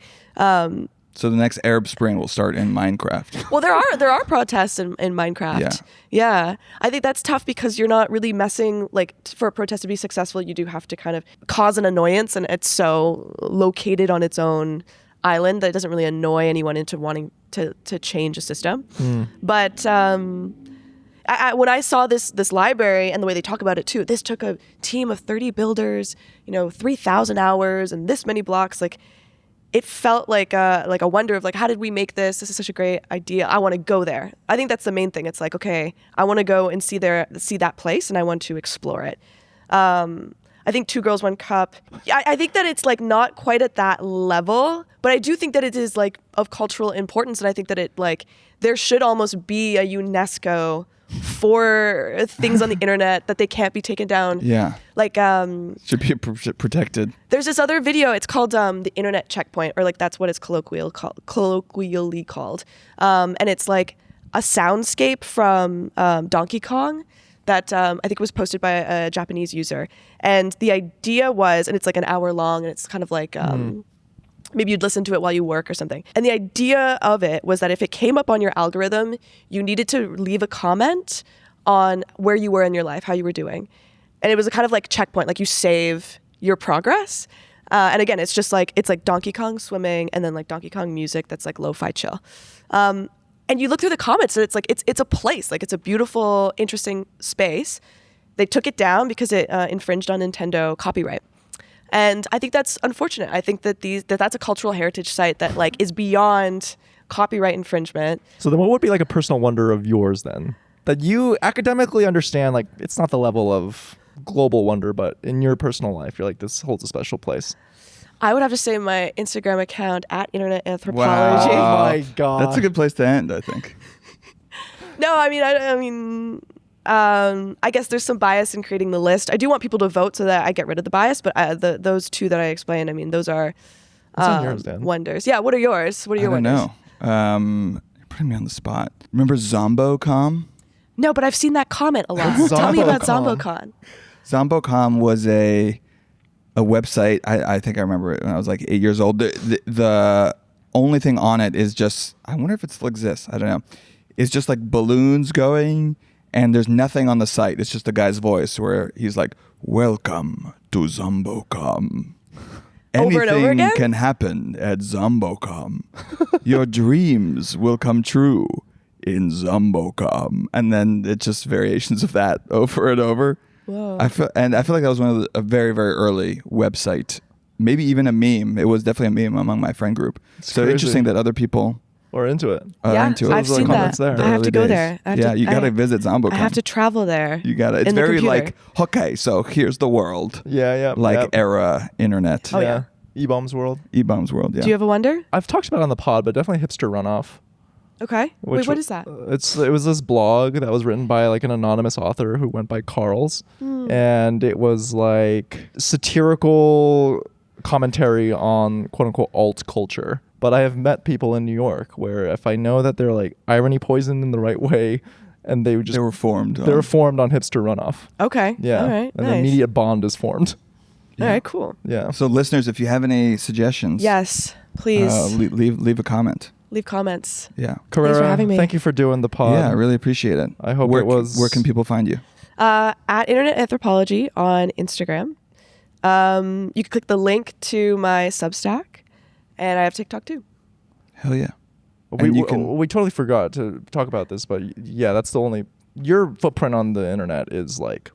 C: So the next Arab Spring will start in Minecraft.
D: Well, there are protests in Minecraft. Yeah. I think that's tough because you're not really messing, like, for a protest to be successful, you do have to kind of cause an annoyance, and it's so located on its own island that it doesn't really annoy anyone into wanting to change a system. But when I saw this library and the way they talk about it too, this took a team of 30 builders, 3,000 hours and this many blocks, like, it felt like a wonder of like, how did we make this? This is such a great idea. I want to go there. I think that's the main thing. It's like, okay, I want to go and see that place, and I want to explore it. I think 2 Girls, 1 Cup. I think that it's like not quite at that level, but I do think that it is like of cultural importance, and I think that it like there should almost be a UNESCO for things on the internet that they can't be taken down.
C: Yeah.
D: Like
C: should be protected.
D: There's this other video. It's called the Internet Checkpoint, or like that's what it's colloquially called. And it's like a soundscape from Donkey Kong that I think was posted by a Japanese user. And the idea was, and it's like an hour long, and it's kind of like maybe you'd listen to it while you work or something. And the idea of it was that if it came up on your algorithm, you needed to leave a comment on where you were in your life, how you were doing. And it was a kind of like checkpoint, like you save your progress. And again, it's just like, it's like Donkey Kong swimming and then like Donkey Kong music that's like lo-fi chill. And you look through the comments and it's like, it's a place, like it's a beautiful, interesting space. They took it down because it infringed on Nintendo copyright. And I think that's unfortunate. I think that that's a cultural heritage site that like is beyond copyright infringement.
B: So then what would be like a personal wonder of yours then? That you academically understand, like it's not the level of global wonder, but in your personal life, you're like, this holds a special place.
D: I would have to say my Instagram account at Internet Anthropology.
B: Wow. Oh my God.
C: That's a good place to end, I think.
D: No, I guess there's some bias in creating the list. I do want people to vote so that I get rid of the bias, but those 2 that I explained, I mean, those are
B: yours, Dan?
D: wonders. Yeah, what are yours? What are your wonders?
C: I don't know. You're putting me on the spot. Remember ZomboCom?
D: No, but I've seen that comment a lot. Tell me about ZomboCon.
C: ZomboCom was a website. I think I remember it when I was like 8 years old. The only thing on it is just, I wonder if it still exists. I don't know. It's just like balloons going, and there's nothing on the site. It's just a guy's voice where he's like, "Welcome to ZomboCom.
D: Over and over
C: Anything
D: again?
C: can happen at ZomboCom. Your dreams will come true in ZomboCom." And then it's just variations of that over and over.
D: Whoa.
C: I feel like that was one of a very, very early website. Maybe even a meme. It was definitely a meme among my friend group. So
B: crazy.
C: interesting that other people
B: Or into it.
D: Yeah,
C: into it.
D: I've seen
B: comments
D: that.
B: there.
D: I have to
C: Early
D: go
C: days.
D: there.
C: You gotta visit ZomboCom.
D: I have to travel there.
C: You gotta. It's
D: in the
C: very
D: computer.
C: like, okay, so here's the world.
B: Yeah.
C: Like
B: yep.
C: era internet.
D: Oh, yeah.
B: E-Bombs World.
C: E-Bombs World, yeah.
D: Do you have a wonder?
B: I've talked about it on the pod, but definitely Hipster Runoff.
D: Okay. Wait, what is that?
B: It was this blog that was written by like an anonymous author who went by Carl's, and it was like satirical commentary on quote unquote alt culture. But I have met people in New York where if I know that they're like irony poisoned in the right way, and they were formed on Hipster Runoff.
D: Okay.
B: Yeah.
D: All right.
B: And
D: nice.
B: an immediate bond is formed.
D: All right. Cool.
B: Yeah.
C: So listeners, if you have any suggestions,
D: Yes, please.
C: leave a comment.
D: leave comments.
C: Yeah.
B: Carrera,
D: for having me.
B: thank you for doing the pod.
C: Yeah, I really appreciate it.
B: I hope
C: where,
B: it was-
C: Where can people find you?
D: At Internet Anthropology on Instagram. You can click the link to my Substack, and I have TikTok too.
C: Hell yeah.
B: We totally forgot to talk about this, but yeah, that's the only... Your footprint on the internet is like...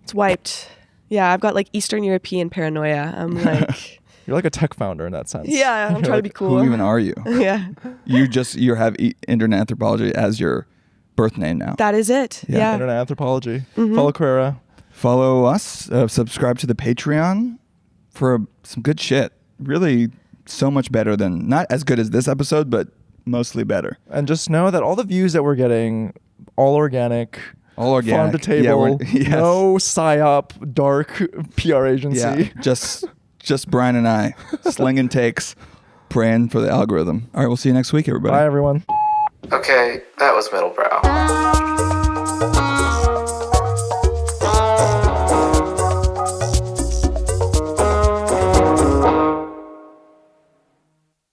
D: It's wiped. Yeah, I've got like Eastern European paranoia. I'm like...
B: You're like a tech founder in that sense.
D: Yeah, I'm
B: You're
D: trying
B: like,
D: to be cool.
C: Who even are you?
D: Yeah,
C: You have Internet Anthropology as your birth name now.
D: that is it.
C: Yeah.
D: Yeah.
B: Internet Anthropology.
D: Mm-hmm.
B: Follow Carrera.
C: Follow us. Subscribe to the Patreon for some good shit. Really, so much better than... Not as good as this episode, but mostly better.
B: And just know that all the views that we're getting, all organic...
C: All organic.
B: Farm to table.
C: Yes.
B: No psyop, dark PR agency.
C: Yeah, just Brian and I slinging takes, praying for the algorithm. All right, we'll see you next week, everybody.
B: Bye, everyone.
A: Okay, that was Middlebrow.